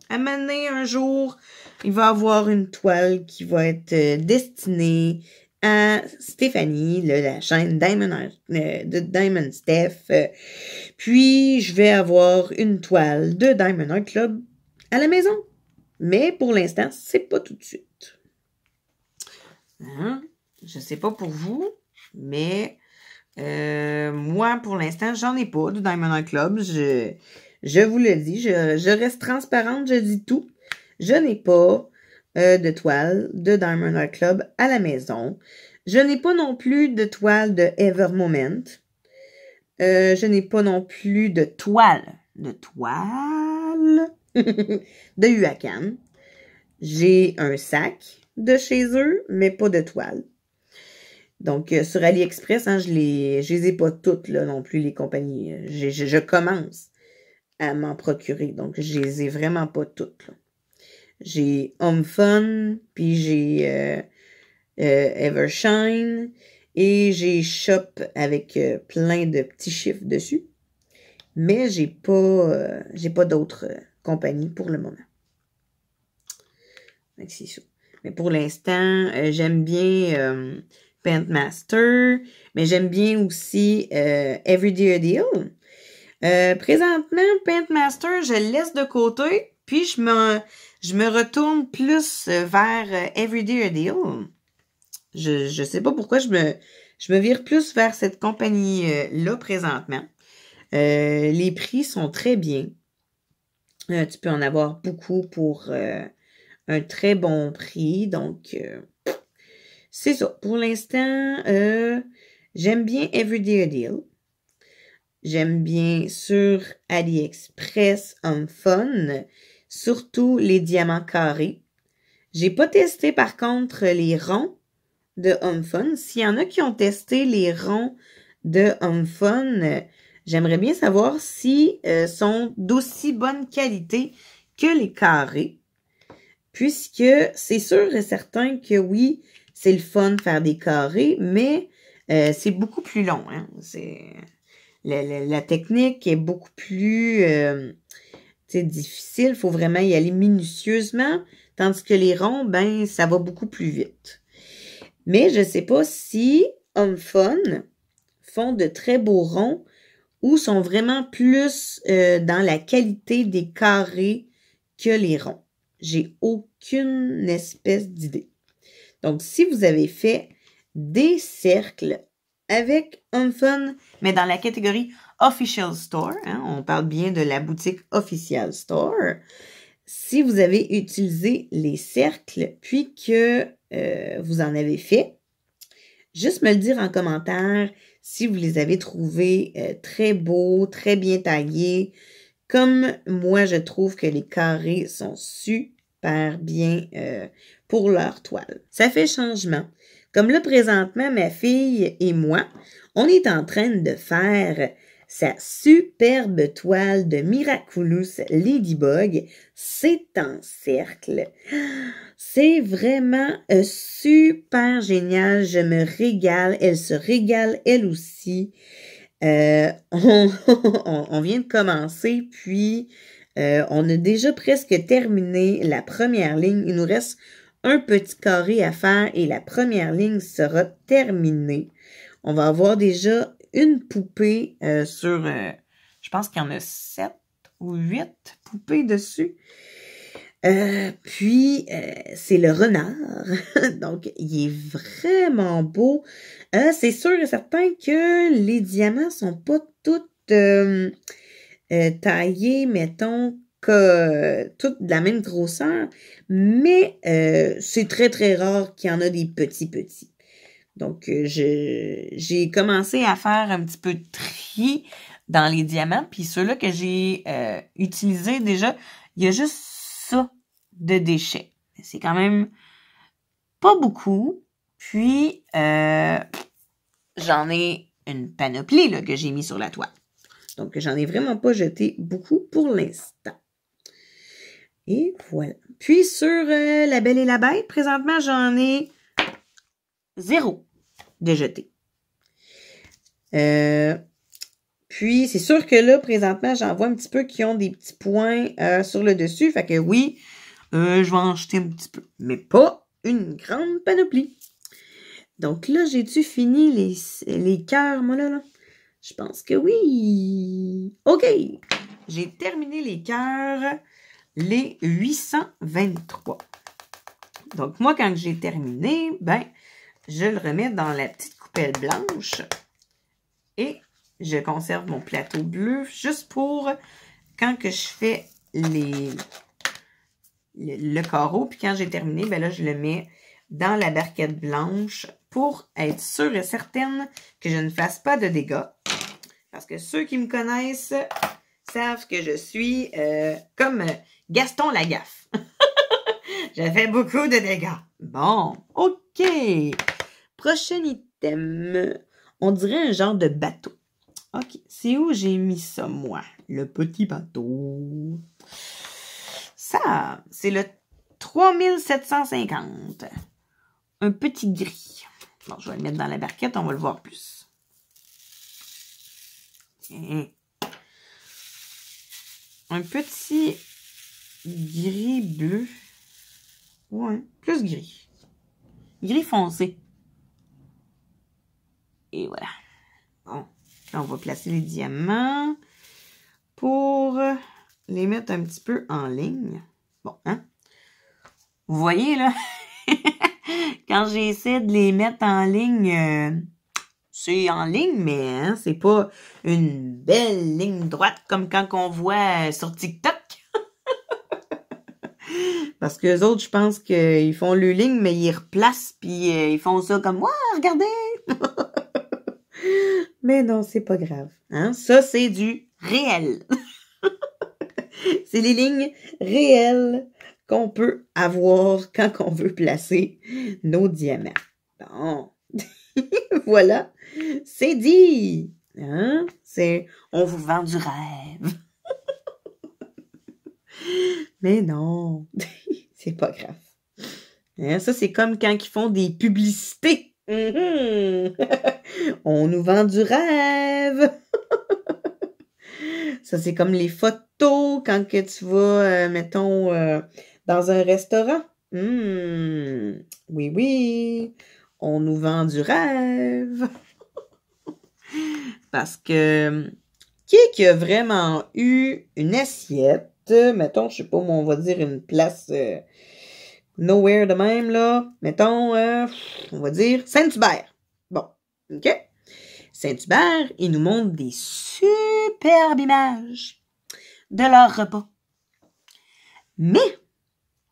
À un moment donné, un jour, il va y avoir une toile qui va être destinée à Stéphanie, la chaîne de Diamond Steph. Puis, je vais avoir une toile de Diamond Art Club à la maison. Mais pour l'instant, c'est pas tout de suite. Hein? Je sais pas pour vous, mais moi, pour l'instant, j'en ai pas de Diamond Art Club. Je vous le dis, je reste transparente, je dis tout. Je n'ai pas de toile de Diamond Art Club à la maison. Je n'ai pas non plus de toile de Ever Moment. Je n'ai pas non plus de toile. De UACAN. J'ai un sac de chez eux, mais pas de toile. Donc, sur AliExpress, je les ai pas toutes, là, non plus, les compagnies. Je commence à m'en procurer. Donc, je les ai vraiment pas toutes, là. J'ai Home Fun, puis j'ai Evershine, et j'ai Shop avec plein de petits chiffres dessus. Mais j'ai pas d'autres compagnies pour le moment. C'est ça. Mais pour l'instant, j'aime bien Paintmaster, mais j'aime bien aussi Everyday Deal. Présentement, Paintmaster, je le laisse de côté, puis je me retourne plus vers Everyday Deal. Je sais pas pourquoi je me vire plus vers cette compagnie-là présentement. Les prix sont très bien. Tu peux en avoir beaucoup pour un très bon prix. Donc, c'est ça. Pour l'instant, j'aime bien Everyday Deal. J'aime bien sur AliExpress Home Fun, surtout les diamants carrés. J'ai pas testé par contre les ronds de Home Fun. S'il y en a qui ont testé les ronds de Home Fun, j'aimerais bien savoir si sont d'aussi bonne qualité que les carrés. Puisque c'est sûr et certain que oui, c'est le fun de faire des carrés, mais c'est beaucoup plus long. Hein? La technique est beaucoup plus difficile. Il faut vraiment y aller minutieusement. Tandis que les ronds, ça va beaucoup plus vite. Mais je ne sais pas si Home Fun font de très beaux ronds ou sont vraiment plus dans la qualité des carrés que les ronds. J'ai aucune espèce d'idée. Donc, si vous avez fait des cercles avec Home Fun, mais dans la catégorie Official Store, hein, on parle bien de la boutique Official Store, si vous avez utilisé les cercles, puis que vous en avez fait, juste me le dire en commentaire si vous les avez trouvés très beaux, très bien taillés. Comme moi, je trouve que les carrés sont super bien pour leur toile. Ça fait changement. Comme là, présentement, ma fille et moi, on est en train de faire sa superbe toile de Miraculous Ladybug. C'est en cercle. C'est vraiment super génial. Je me régale. Elle se régale, elle aussi. On vient de commencer, puis on a déjà presque terminé la première ligne. Il nous reste un petit carré à faire et la première ligne sera terminée. On va avoir déjà une poupée je pense qu'il y en a 7 ou 8 poupées dessus. Puis, c'est le renard. Donc, il est vraiment beau. C'est sûr et certain que les diamants sont pas tous taillés, mettons, toutes de la même grosseur, mais c'est très, très rare qu'il y en a des petits. Donc, j'ai commencé à faire un petit peu de tri dans les diamants, puis ceux-là que j'ai utilisés déjà, il y a juste ça de déchets. C'est quand même pas beaucoup. Puis, j'en ai une panoplie là, que j'ai mis sur la toile. Donc, j'en ai vraiment pas jeté beaucoup pour l'instant. Et voilà. Puis, sur La Belle et la Bête, présentement, j'en ai 0 de jeté. Puis, c'est sûr que là, présentement, j'en vois un petit peu qui ont des petits points sur le dessus. Fait que oui, je vais en jeter un petit peu. Mais pas une grande panoplie. Donc là, j'ai-tu fini les cœurs, moi, là? Je pense que oui. OK. J'ai terminé les cœurs, les 823. Donc, moi, quand j'ai terminé, ben, je le remets dans la petite coupelle blanche et je conserve mon plateau bleu juste pour quand que je fais le carreau. Puis quand j'ai terminé, ben là, je le mets dans la barquette blanche pour être sûre et certaine que je ne fasse pas de dégâts. Parce que ceux qui me connaissent savent que je suis comme Gaston Lagaffe. Je fais beaucoup de dégâts. Bon, OK. Prochain item. On dirait un genre de bateau. OK. C'est où j'ai mis ça, moi? Le petit bateau. Ça, c'est le 3750. Un petit gris. Bon, je vais le mettre dans la barquette, on va le voir plus. Un petit gris bleu. Ouais, plus gris. Gris foncé. Et voilà. Bon, là, on va placer les diamants pour les mettre un petit peu en ligne. Bon, hein? Vous voyez, là? Quand j'essaie de les mettre en ligne, c'est en ligne, mais hein, c'est pas une belle ligne droite comme quand on voit sur TikTok. Parce que les autres, je pense qu'ils font le ligne, mais ils replacent, puis ils font ça comme « Ouais, regardez! » Mais non, c'est pas grave. Hein? Ça, c'est du réel. C'est les lignes réelles qu'on peut avoir quand on veut placer nos diamants. Bon. Voilà. C'est dit. Hein? On vous vend du rêve. Mais non. C'est pas grave. Hein? Ça, c'est comme quand ils font des publicités. On nous vend du rêve. Ça, c'est comme les photos quand que tu vas, mettons, dans un restaurant. Oui. On nous vend du rêve. Parce que qui a vraiment eu une assiette, mettons, je sais pas, on va dire une place nowhere de même, là. Mettons, on va dire Saint-Hubert. Bon, OK? Saint-Hubert, ils nous montrent des superbes images de leur repas. Mais,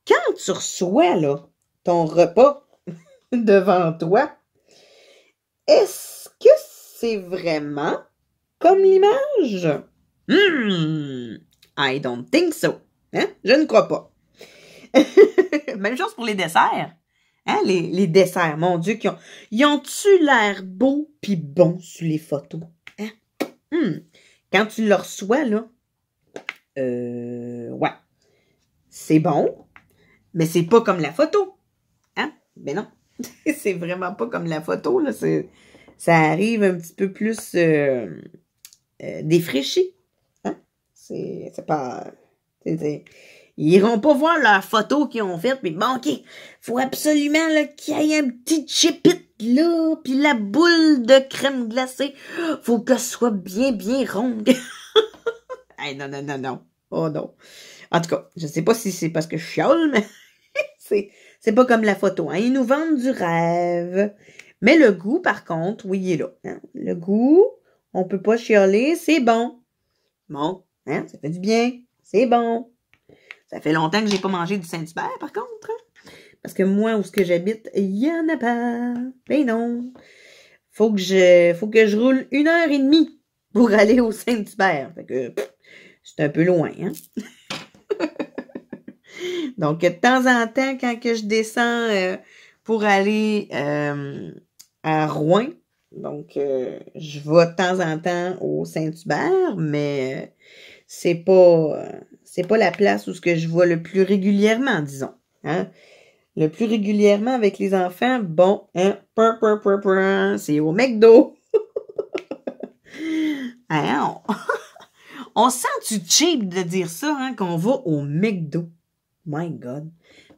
quand tu reçois, là, ton repas devant toi, est-ce que c'est vraiment comme l'image? I don't think so. Hein? Je ne crois pas. Même chose pour les desserts. Hein, les desserts, mon Dieu, ils ont-tu l'air beaux pis bons sur les photos? Hein? Quand tu le reçois, là, ouais, c'est bon, mais c'est pas comme la photo. Hein? Ben non, c'est vraiment pas comme la photo, là. Ça arrive un petit peu plus défraîchi. Hein? C'est pas... Ils iront pas voir leurs photos qu'ils ont faites, mais bon, OK, faut absolument qu'il y ait un petit chipit là, puis la boule de crème glacée, faut qu'elle soit bien, bien ronde. Hey, non. Oh non. En tout cas, je sais pas si c'est parce que je chiale, mais c'est pas comme la photo. Hein? Ils nous vendent du rêve. Mais le goût, par contre, oui, il est là. Hein? Le goût, on peut pas chialer, c'est bon. Bon, hein? Ça fait du bien, c'est bon. Ça fait longtemps que j'ai pas mangé du Saint-Hubert, par contre. Hein? Parce que moi, où ce que j'habite, il y en a pas. Ben non. Faut que je roule 1h30 pour aller au Saint-Hubert. Fait que c'est un peu loin, hein? Donc, de temps en temps, quand que je descends pour aller à Rouen, donc je vais de temps en temps au Saint-Hubert, mais c'est pas la place où ce que je vais le plus régulièrement, disons. Hein? Le plus régulièrement avec les enfants, bon, hein, c'est au McDo. Hein, on sent-tu cheap de dire ça, hein, qu'on va au McDo? My God.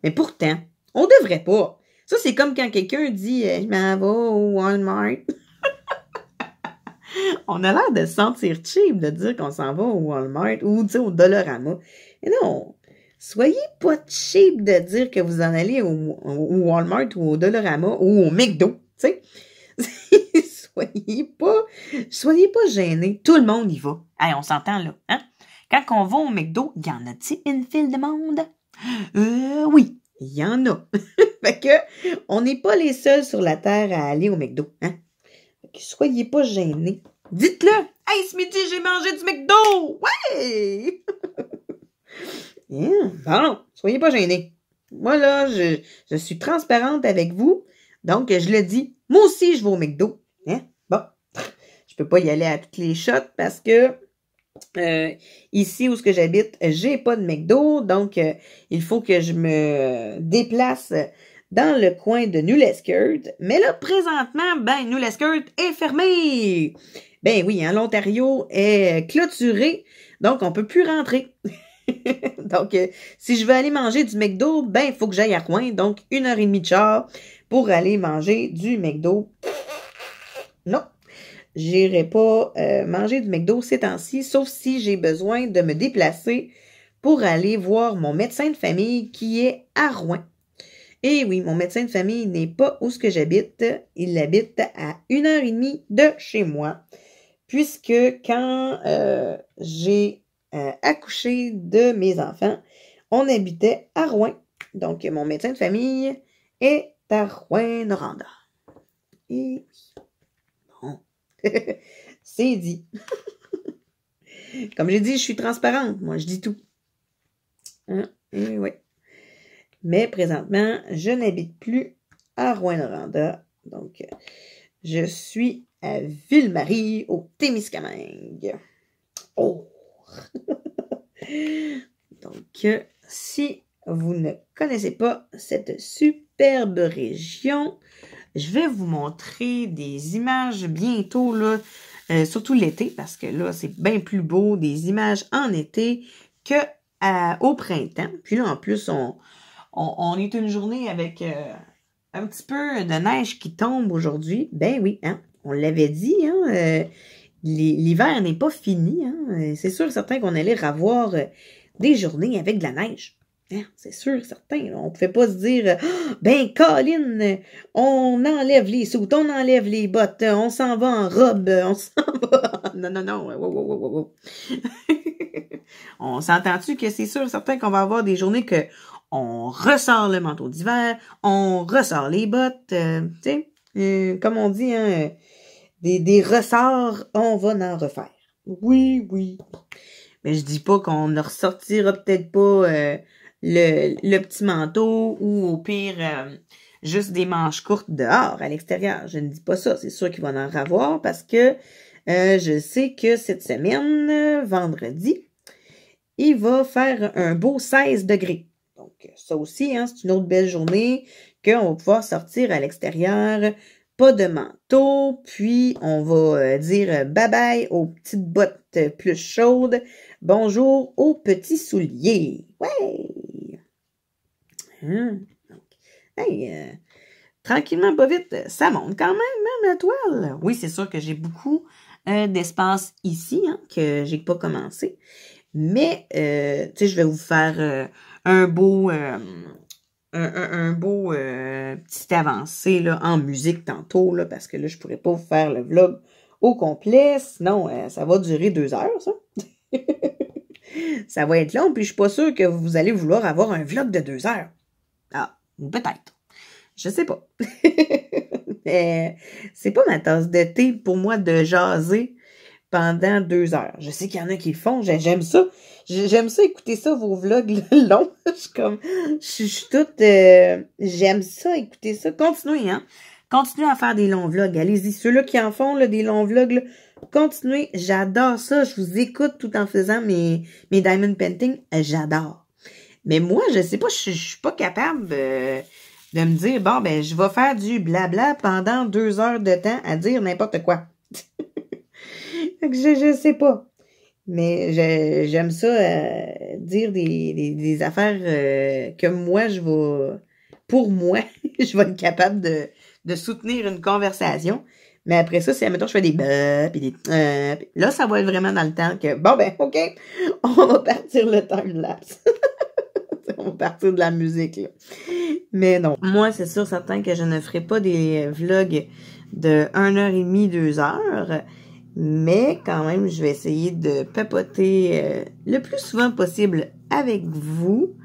Mais pourtant, on devrait pas. Ça, c'est comme quand quelqu'un dit « Je m'en vais au Walmart ». On a l'air de se sentir cheap de dire qu'on s'en va au Walmart ou au Dollarama. Mais non, soyez pas cheap de dire que vous en allez au Walmart ou au Dollarama ou au McDo, tu sais. Soyez pas gênés. Tout le monde y va. Hey, on s'entend là, hein? Quand on va au McDo, y en a-t-il une file de monde? Oui, il y en a. Fait que, on n'est pas les seuls sur la Terre à aller au McDo, hein? Fait que soyez pas gênés. Dites-le! Hey, ce midi, j'ai mangé du McDo! Ouais! Bon, soyez pas gênés. Moi, là, je suis transparente avec vous. Donc, je le dis. Moi aussi, je vais au McDo. Hein? Bon. Je peux pas y aller à toutes les shots parce que ici où ce que j'habite, j'ai pas de McDo. Donc, il faut que je me déplace dans le coin de New Lescurt. Mais là, présentement, New Lescurt est fermé. Ben oui, hein, l'Ontario est clôturé. Donc, on peut plus rentrer. Donc, si je veux aller manger du McDo, il faut que j'aille à Rouen. Donc, 1h30 de char pour aller manger du McDo. Non, j'irai pas manger du McDo ces temps-ci, sauf si j'ai besoin de me déplacer pour aller voir mon médecin de famille qui est à Rouen. Et oui, mon médecin de famille n'est pas où ce que j'habite. Il habite à 1h30 de chez moi. Puisque quand j'ai accouché de mes enfants, on habitait à Rouen. Donc, mon médecin de famille est à Rouyn-Noranda. Et bon, c'est dit. Comme j'ai dit, je suis transparente. Moi, je dis tout. Hein? Et oui. Mais présentement, je n'habite plus à Rouyn-Noranda. Donc, je suis à Ville-Marie, au Témiscamingue. Oh! Donc, si vous ne connaissez pas cette superbe région, je vais vous montrer des images bientôt, là, surtout l'été, parce que là, c'est bien plus beau, des images en été que au printemps. Puis là, en plus, on est une journée avec un petit peu de neige qui tombe aujourd'hui. Ben oui, hein, on l'avait dit, hein, l'hiver n'est pas fini. Hein, c'est sûr et certain qu'on allait revoir des journées avec de la neige. Hein, c'est sûr et certain. Là, on ne pouvait pas se dire Colin, on enlève les soutes, on enlève les bottes, on s'en va en robe, on s'en va. Non. Wow. On s'entend-tu que c'est sûr et certain qu'on va avoir des journées que on ressort le manteau d'hiver, on ressort les bottes, tu sais, Comme on dit, hein, des ressorts, on va en refaire. Oui, oui. Mais je dis pas qu'on ne ressortira peut-être pas le petit manteau ou au pire juste des manches courtes dehors, à l'extérieur. Je ne dis pas ça. C'est sûr qu'il va en avoir parce que je sais que cette semaine, vendredi, il va faire un beau 16 degrés. Donc, ça aussi, hein, c'est une autre belle journée qu'on va pouvoir sortir à l'extérieur. Pas de manteau, puis on va dire bye-bye aux petites bottes plus chaudes. Bonjour aux petits souliers. Ouais! Donc, hey, tranquillement, pas vite, ça monte quand même, hein, la toile. Oui, c'est sûr que j'ai beaucoup d'espace ici, hein, que j'ai pas commencé. Mais, tu sais, je vais vous faire un beau petit avancé là, en musique tantôt, là, parce que là, je pourrais pas vous faire le vlog au complet, sinon ça va durer 2 heures, ça. Ça va être long, puis je suis pas sûre que vous allez vouloir avoir un vlog de 2 heures. Ah, peut-être. Je sais pas. Mais c'est pas ma tasse de thé pour moi de jaser pendant 2 heures. Je sais qu'il y en a qui le font, j'aime ça. J'aime ça écouter ça, vos vlogs longs. Je suis toute... j'aime ça, écouter ça. Continuez, hein. Continuez à faire des longs vlogs. Allez-y, ceux-là qui en font, là, des longs vlogs, là, continuez. J'adore ça. Je vous écoute tout en faisant mes diamond painting. J'adore. Mais moi, je sais pas, je suis pas capable de me dire, bon, ben, je vais faire du blabla pendant 2 heures de temps à dire n'importe quoi. Je sais pas. Mais j'aime ça dire des affaires que moi, pour moi, je vais être capable de soutenir une conversation. Mais après ça, si, admettons, je fais des puis des là, ça va être vraiment dans le temps que, bon, ben, OK, on va partir le time-lapse. On va partir de la musique, là. Mais non. Moi, c'est sûr, certain que je ne ferai pas des vlogs de 1h30, 2 heures. Mais quand même, je vais essayer de papoter le plus souvent possible avec vous,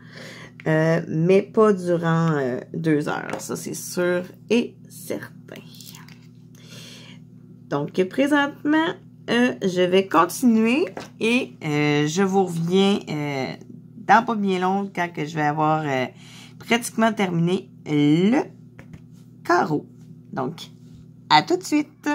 mais pas durant 2 heures. Ça, c'est sûr et certain. Donc, présentement, je vais continuer et je vous reviens dans pas bien long quand que je vais avoir pratiquement terminé le carreau. Donc, à tout de suite!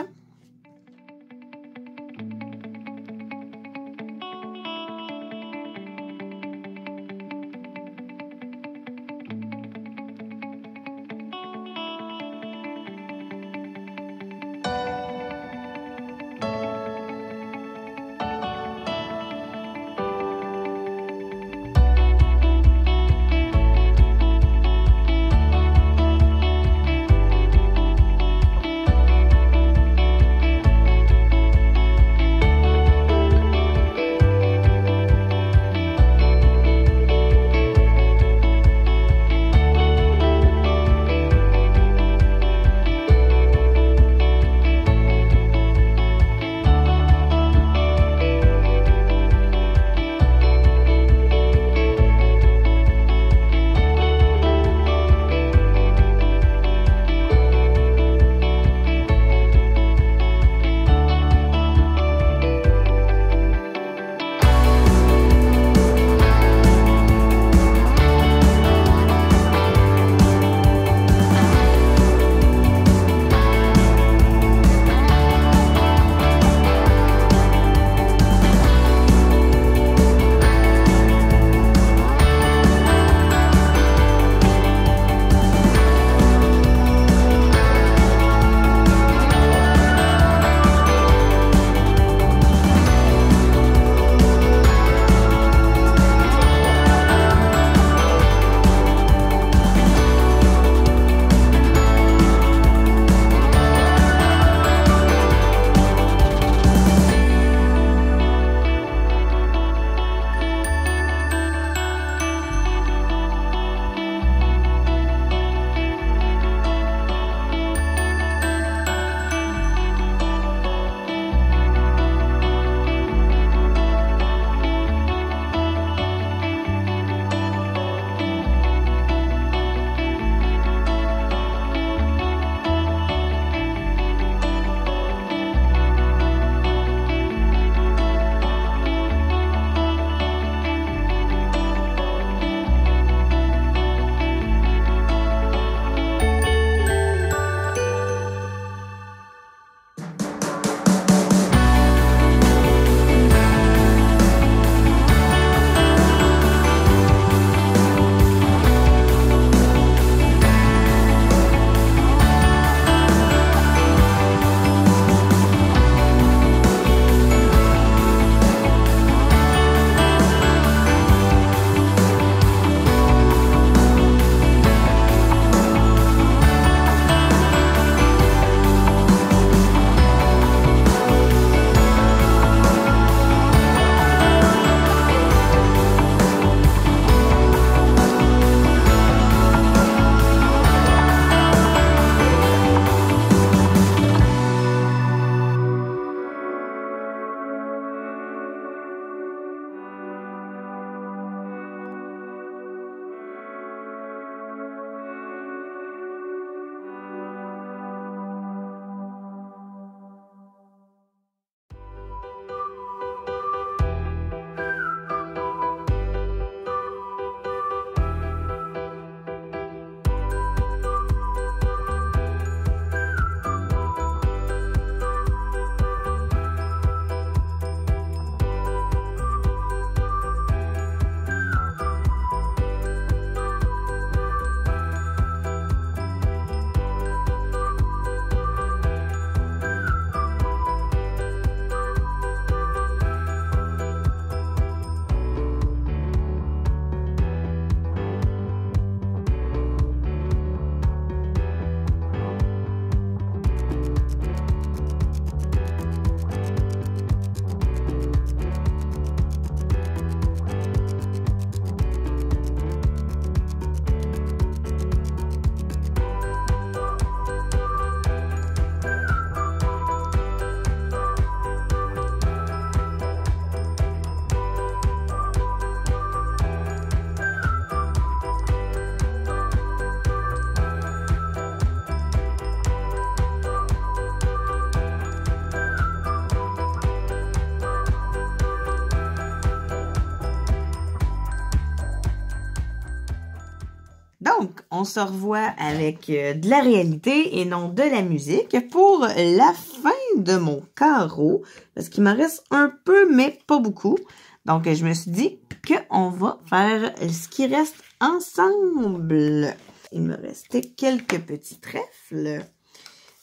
on se revoit avec de la réalité et non de la musique pour la fin de mon carreau. Parce qu'il m'en reste un peu, mais pas beaucoup. Donc, je me suis dit qu'on va faire ce qui reste ensemble. Il me restait quelques petits trèfles.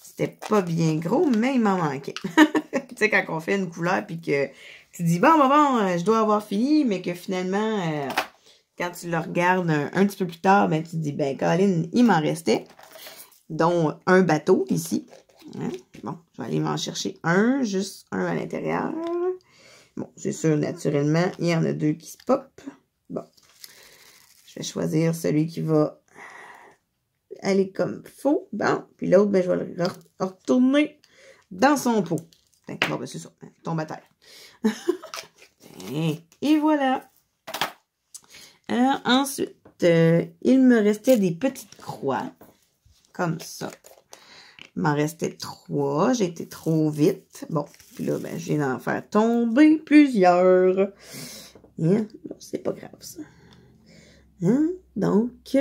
C'était pas bien gros, mais il m'en manquait. Tu sais, quand on fait une couleur puis que tu dis, bon, je dois avoir fini, mais que finalement, quand tu le regardes un petit peu plus tard, ben, tu te dis, ben, Colin, il m'en restait, dont un bateau ici. Hein? Bon, je vais aller m'en chercher un, juste un à l'intérieur. Bon, c'est sûr, naturellement, il y en a deux qui se pop. Bon, je vais choisir celui qui va aller comme faux. Bon, puis l'autre, ben, je vais le retourner dans son pot. Bon, ben, c'est ça, tombe à terre. Et voilà. Alors, ensuite, il me restait des petites croix, comme ça. Il m'en restait 3, j'ai été trop vite. Bon, puis là, ben, je viens d'en faire tomber plusieurs. Hein? Bon, c'est pas grave, ça. Hein? Donc,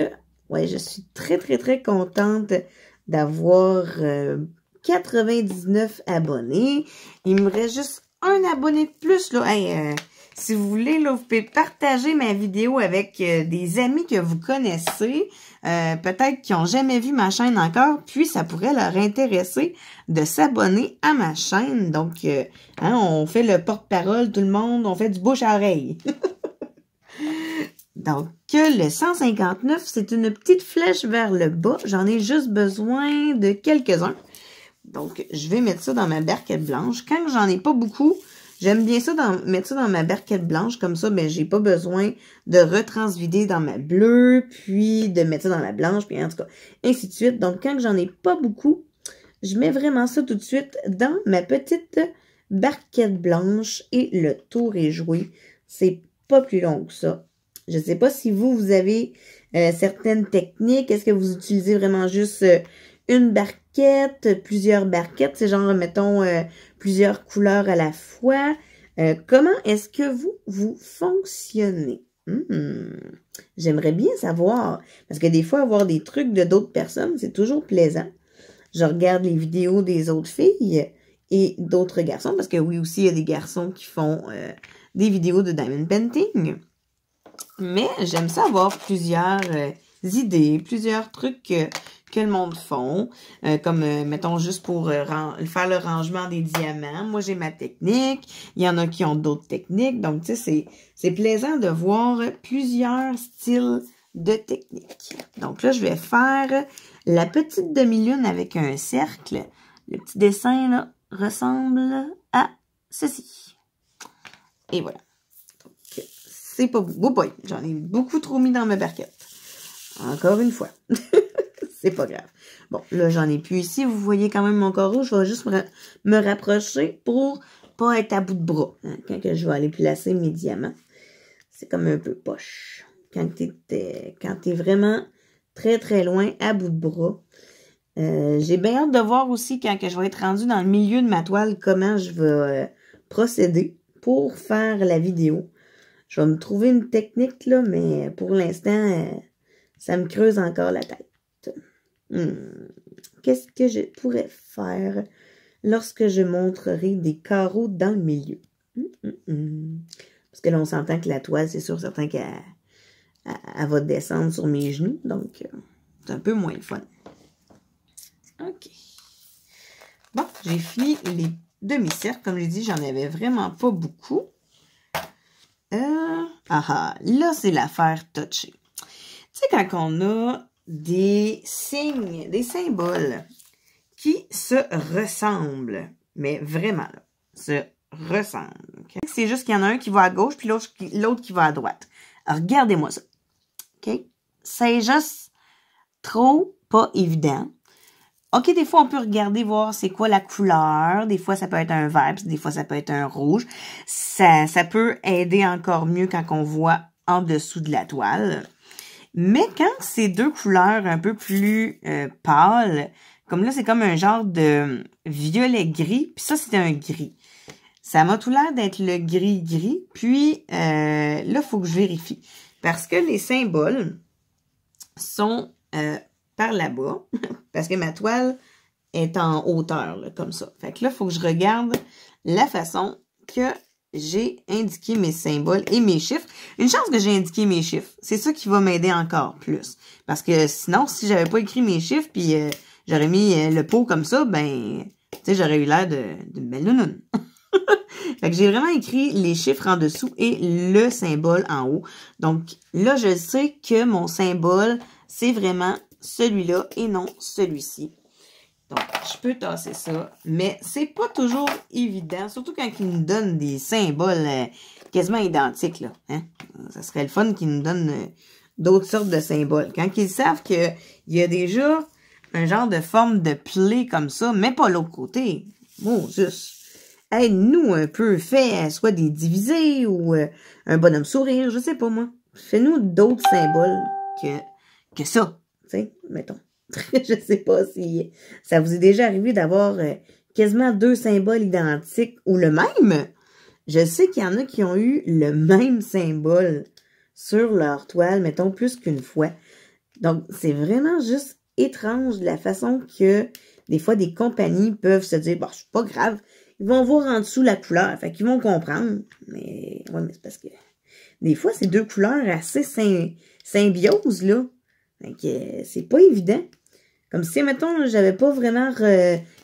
ouais, je suis très, très, très contente d'avoir 99 abonnés. Il me reste juste un abonné de plus, là. Hey, si vous voulez, là, vous pouvez partager ma vidéo avec des amis que vous connaissez, peut-être qui n'ont jamais vu ma chaîne encore, puis ça pourrait leur intéresser de s'abonner à ma chaîne. Donc, hein, on fait le porte-parole, tout le monde, on fait du bouche à oreille. Donc, le 159, c'est une petite flèche vers le bas. J'en ai juste besoin de quelques-uns. Donc, je vais mettre ça dans ma barquette blanche. Quand j'en ai pas beaucoup, j'aime bien ça mettre ça dans ma barquette blanche. Comme ça, ben, j'ai pas besoin de retransvider dans ma bleue, puis de mettre ça dans la blanche, puis en tout cas, ainsi de suite. Donc, quand j'en ai pas beaucoup, je mets vraiment ça tout de suite dans ma petite barquette blanche et le tour est joué. C'est pas plus long que ça. Je sais pas si vous avez certaines techniques. Est-ce que vous utilisez vraiment juste une barquette, plusieurs barquettes? C'est genre, mettons, plusieurs couleurs à la fois. Comment est-ce que vous fonctionnez? J'aimerais bien savoir. Parce que des fois, avoir des trucs de d'autres personnes, c'est toujours plaisant. Je regarde les vidéos des autres filles et d'autres garçons. Parce que oui, aussi, il y a des garçons qui font des vidéos de diamond painting. Mais j'aime ça avoir plusieurs idées, plusieurs trucs que le monde font. Comme, mettons, juste pour faire le rangement des diamants. Moi, j'ai ma technique. Il y en a qui ont d'autres techniques. Donc, tu sais, c'est plaisant de voir plusieurs styles de techniques. Donc là, je vais faire la petite demi-lune avec un cercle. Le petit dessin, là, ressemble à ceci. Et voilà. C'est pas beau. Oh boy, j'en ai beaucoup trop mis dans ma barquette. Encore une fois. C'est pas grave. Bon, là, j'en ai plus ici. Vous voyez quand même mon carreau. Je vais juste me rapprocher pour pas être à bout de bras. Hein, quand que je vais aller placer mes diamants. C'est comme un peu poche. Quand t'es vraiment très, très loin, à bout de bras. J'ai bien hâte de voir aussi quand que je vais être rendue dans le milieu de ma toile, comment je vais procéder pour faire la vidéo. Je vais me trouver une technique, là, mais pour l'instant, ça me creuse encore la tête. Qu'est-ce que je pourrais faire lorsque je montrerai des carreaux dans le milieu? Parce que là, on s'entend que la toile, c'est sûr, certain qu'elle va descendre sur mes genoux. Donc, c'est un peu moins le fun. OK. Bon, j'ai fini les demi-cercles. Comme je dit, j'en avais vraiment pas beaucoup. Là, c'est l'affaire touchée. Tu sais, quand on a des signes, des symboles qui se ressemblent, mais vraiment, là, se ressemblent. Okay? C'est juste qu'il y en a un qui va à gauche, puis l'autre qui va à droite. Alors, regardez-moi ça. OK? C'est juste trop pas évident. OK, des fois, on peut regarder, voir c'est quoi la couleur. Des fois, ça peut être un vert, puis des fois, ça peut être un rouge. Ça peut aider encore mieux quand on voit en dessous de la toile. Mais quand c'est deux couleurs un peu plus pâles, comme là, c'est comme un genre de violet-gris, puis ça, c'est un gris. Ça m'a tout l'air d'être le gris-gris, puis là, il faut que je vérifie. Parce que les symboles sont par là-bas, parce que ma toile est en hauteur, là, comme ça. Fait que là, il faut que je regarde la façon que j'ai indiqué mes symboles et mes chiffres. Une chance que j'ai indiqué mes chiffres. C'est ça qui va m'aider encore plus. Parce que sinon, si j'avais pas écrit mes chiffres, puis j'aurais mis le pot comme ça, ben, tu sais, j'aurais eu l'air d'une belle nounoune. Fait que j'ai vraiment écrit les chiffres en dessous et le symbole en haut. Donc là, je sais que mon symbole, c'est vraiment celui-là et non celui-ci. Donc, je peux tasser ça, mais c'est pas toujours évident, surtout quand ils nous donnent des symboles quasiment identiques, là. Hein? Ça serait le fun qu'ils nous donnent d'autres sortes de symboles. Quand ils savent qu'il y a déjà un genre de forme de play comme ça, mais pas l'autre côté. Mon Dieu! Aide-nous un peu, fais soit des divisés ou un bonhomme sourire, je sais pas moi. Fais-nous d'autres symboles que ça, tu sais, mettons. Je sais pas si ça vous est déjà arrivé d'avoir quasiment deux symboles identiques ou le même. Je sais qu'il y en a qui ont eu le même symbole sur leur toile, mettons, plus qu'une fois. Donc, c'est vraiment juste étrange de la façon que des fois des compagnies peuvent se dire, bon, c'est pas grave, ils vont voir en dessous la couleur, fait qu'ils vont comprendre. Mais, ouais, mais c'est parce que des fois, c'est deux couleurs assez symbiose, là. Fait que c'est pas évident. Comme si, mettons, j'avais pas vraiment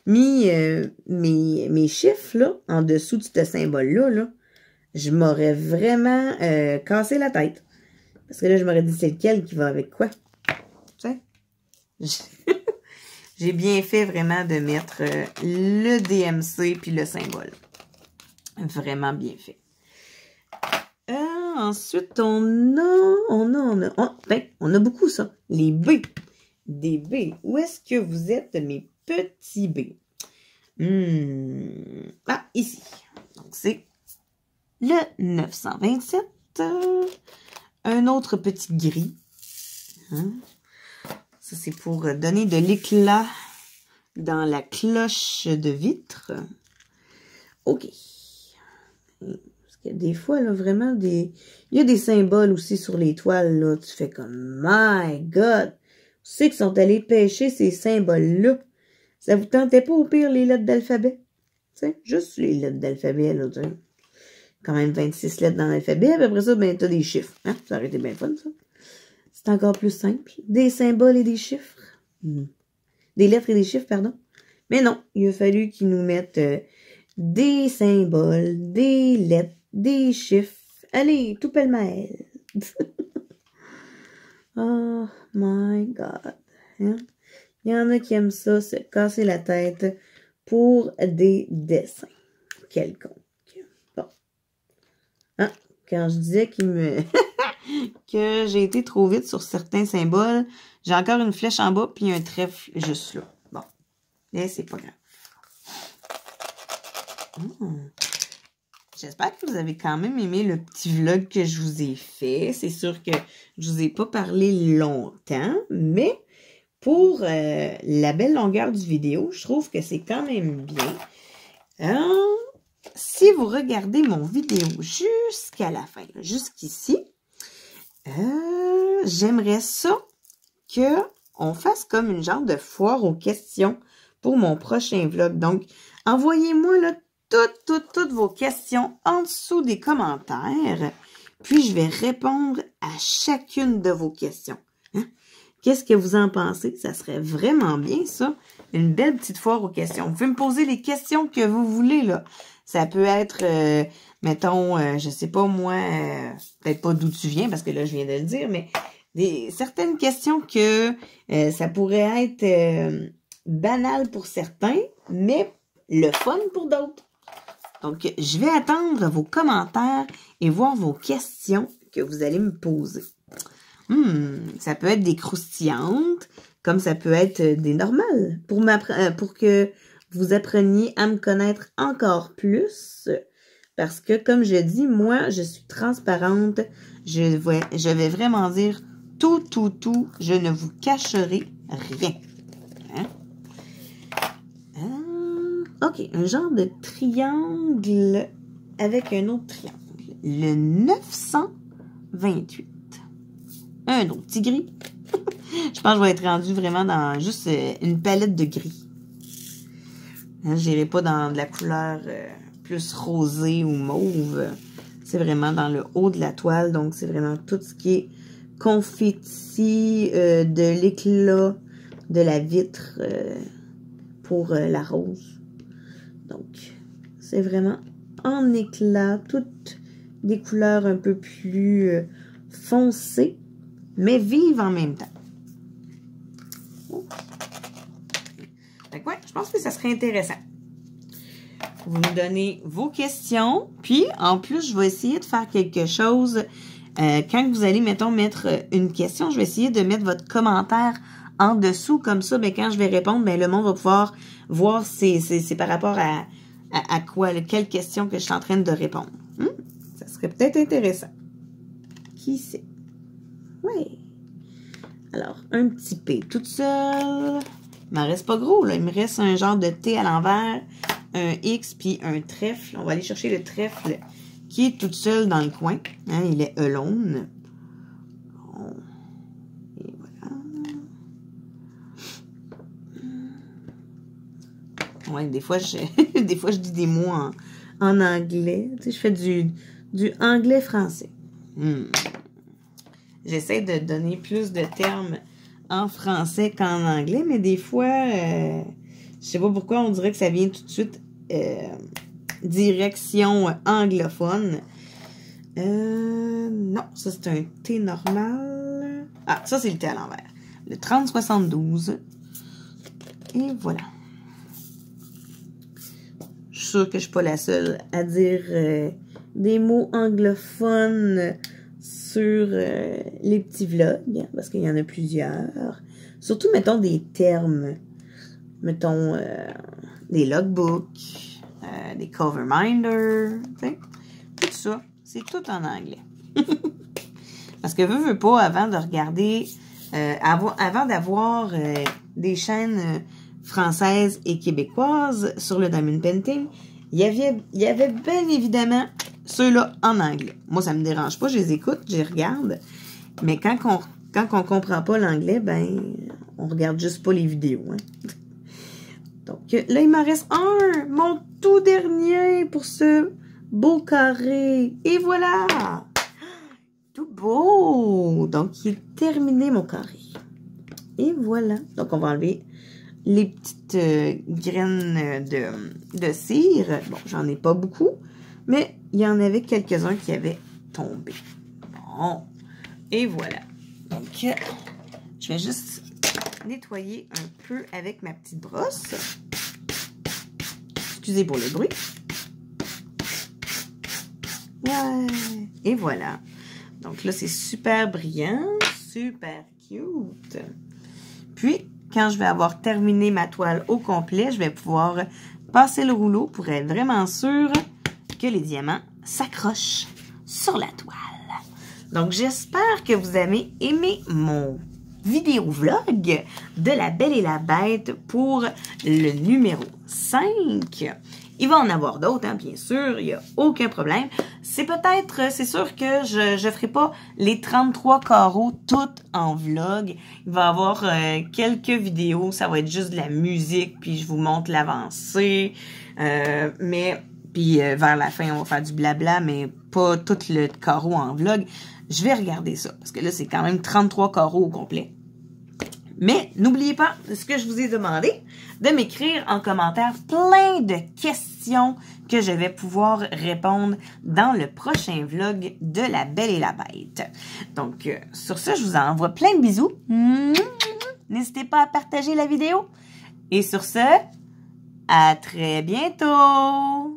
mis mes chiffres, là, en dessous de ce symbole-là, là, je m'aurais vraiment cassé la tête. Parce que là, je m'aurais dit, c'est lequel qui va avec quoi? Tu sais? J'ai bien fait vraiment de mettre le DMC puis le symbole. Vraiment bien fait. Ensuite, on a beaucoup ça. Les B. Des B. Où est-ce que vous êtes, mes petits B? Ah, ici. Donc, c'est le 927. Un autre petit gris. Hein? Ça, c'est pour donner de l'éclat dans la cloche de vitre. OK. Parce que des fois, là, vraiment, il y a des symboles aussi sur les toiles, là. Tu fais comme, my God! Tu sais qu'ils sont allés pêcher ces symboles-là. Ça vous tentait pas au pire les lettres d'alphabet? Tu sais, juste les lettres d'alphabet, là, tu sais. Quand même 26 lettres dans l'alphabet, puis après ça, ben, t'as des chiffres. Hein? Ça aurait été bien fun, ça. C'est encore plus simple. Des symboles et des chiffres. Des lettres et des chiffres, pardon. Mais non, il a fallu qu'ils nous mettent des symboles, des lettres, des chiffres. Allez, tout pêle-mêle. Oh my God. Hein? Il y en a qui aiment ça, se casser la tête pour des dessins quelconques. Bon. Hein? Quand je disais que j'ai été trop vite sur certains symboles, j'ai encore une flèche en bas puis un trèfle juste là. Bon. Mais c'est pas grave. J'espère que vous avez quand même aimé le petit vlog que je vous ai fait. C'est sûr que je vous ai pas parlé longtemps, mais pour la belle longueur du vidéo, je trouve que c'est quand même bien. Si vous regardez mon vidéo jusqu'à la fin, jusqu'ici, j'aimerais ça qu'on fasse comme une genre de foire aux questions pour mon prochain vlog. Donc, envoyez-moi là toutes vos questions en dessous des commentaires. Puis, je vais répondre à chacune de vos questions. Hein? Qu'est-ce que vous en pensez? Ça serait vraiment bien, ça. Une belle petite foire aux questions. Vous pouvez me poser les questions que vous voulez, là. Ça peut être, mettons, je sais pas moi, peut-être pas d'où tu viens, parce que là, je viens de le dire, mais certaines questions que ça pourrait être banal pour certains, mais le fun pour d'autres. Donc, je vais attendre vos commentaires et voir vos questions que vous allez me poser. Ça peut être des croustillantes, comme ça peut être des normales, pour que vous appreniez à me connaître encore plus. Parce que, comme je dis, moi, je suis transparente. Je vais vraiment dire tout. Je ne vous cacherai rien. Hein? OK, un genre de triangle avec un autre triangle. Le 928. Un autre petit gris. Je pense que je vais être rendue vraiment dans juste une palette de gris. Hein, je n'irai pas dans de la couleur plus rosée ou mauve. C'est vraiment dans le haut de la toile. Donc, c'est vraiment tout ce qui est confetti, de l'éclat de la vitre pour la rose. Donc, c'est vraiment en éclat, toutes des couleurs un peu plus foncées, mais vives en même temps. Fait que ouais, je pense que ça serait intéressant. Vous nous donnez vos questions, puis en plus, je vais essayer de faire quelque chose. Quand vous allez, mettons, mettre une question, je vais essayer de mettre votre commentaire en dessous, comme ça, ben, quand je vais répondre, ben, le monde va pouvoir voir c'est par rapport à quoi, quelle question que je suis en train de répondre. Ça serait peut-être intéressant. Qui sait? Oui. Alors, un petit P toute seule. Il m'en reste pas gros, là. Il me reste un genre de T à l'envers, un X, puis un trèfle. On va aller chercher le trèfle qui est toute seule dans le coin. Hein, il est alone. Bon. Et voilà. Ouais, des fois, je dis des mots en anglais. Tu sais, je fais du anglais-français. J'essaie de donner plus de termes en français qu'en anglais, mais des fois, je sais pas pourquoi, on dirait que ça vient tout de suite direction anglophone. Non, ça c'est un T normal. Ah, ça c'est le T à l'envers. Le 3072. Et voilà. Je suis sûre que je suis pas la seule à dire des mots anglophones sur les petits vlogs, parce qu'il y en a plusieurs. Surtout, mettons, des termes. Mettons, des logbooks, des coverminders, tout ça, c'est tout en anglais. Parce que veux pas, avant de regarder, avant d'avoir des chaînes françaises et québécoises sur le Diamond Painting, il y avait bien évidemment ceux-là en anglais. Moi, ça me dérange pas, je les écoute, je les regarde. Mais quand on comprend pas l'anglais, ben, on regarde juste pas les vidéos. Hein. Donc, là, il m'en reste un, mon tout dernier pour ce beau carré. Et voilà! Tout beau! Donc, il est terminé, mon carré. Et voilà. Donc, on va enlever les petites graines de cire. Bon, j'en ai pas beaucoup, mais il y en avait quelques-uns qui avaient tombé. Bon. Et voilà. Donc, je vais juste nettoyer un peu avec ma petite brosse. Excusez pour le bruit. Ouais. Et voilà. Donc là, c'est super brillant, super cute. Puis, quand je vais avoir terminé ma toile au complet, je vais pouvoir passer le rouleau pour être vraiment sûre que les diamants s'accrochent sur la toile. Donc, j'espère que vous avez aimé mon vidéo vlog de La Belle et la Bête pour le numéro 5. Il va en avoir d'autres, hein, bien sûr, il n'y a aucun problème. C'est sûr que je ferai pas les 33 carreaux toutes en vlog. Il va y avoir quelques vidéos, ça va être juste de la musique, puis je vous montre l'avancée. Puis vers la fin, on va faire du blabla, mais pas tout le carreau en vlog. Je vais regarder ça, parce que là, c'est quand même 33 carreaux au complet. Mais n'oubliez pas ce que je vous ai demandé, de m'écrire en commentaire plein de questions que je vais pouvoir répondre dans le prochain vlog de La Belle et la Bête. Donc, sur ce, je vous envoie plein de bisous. N'hésitez pas à partager la vidéo. Et sur ce, à très bientôt!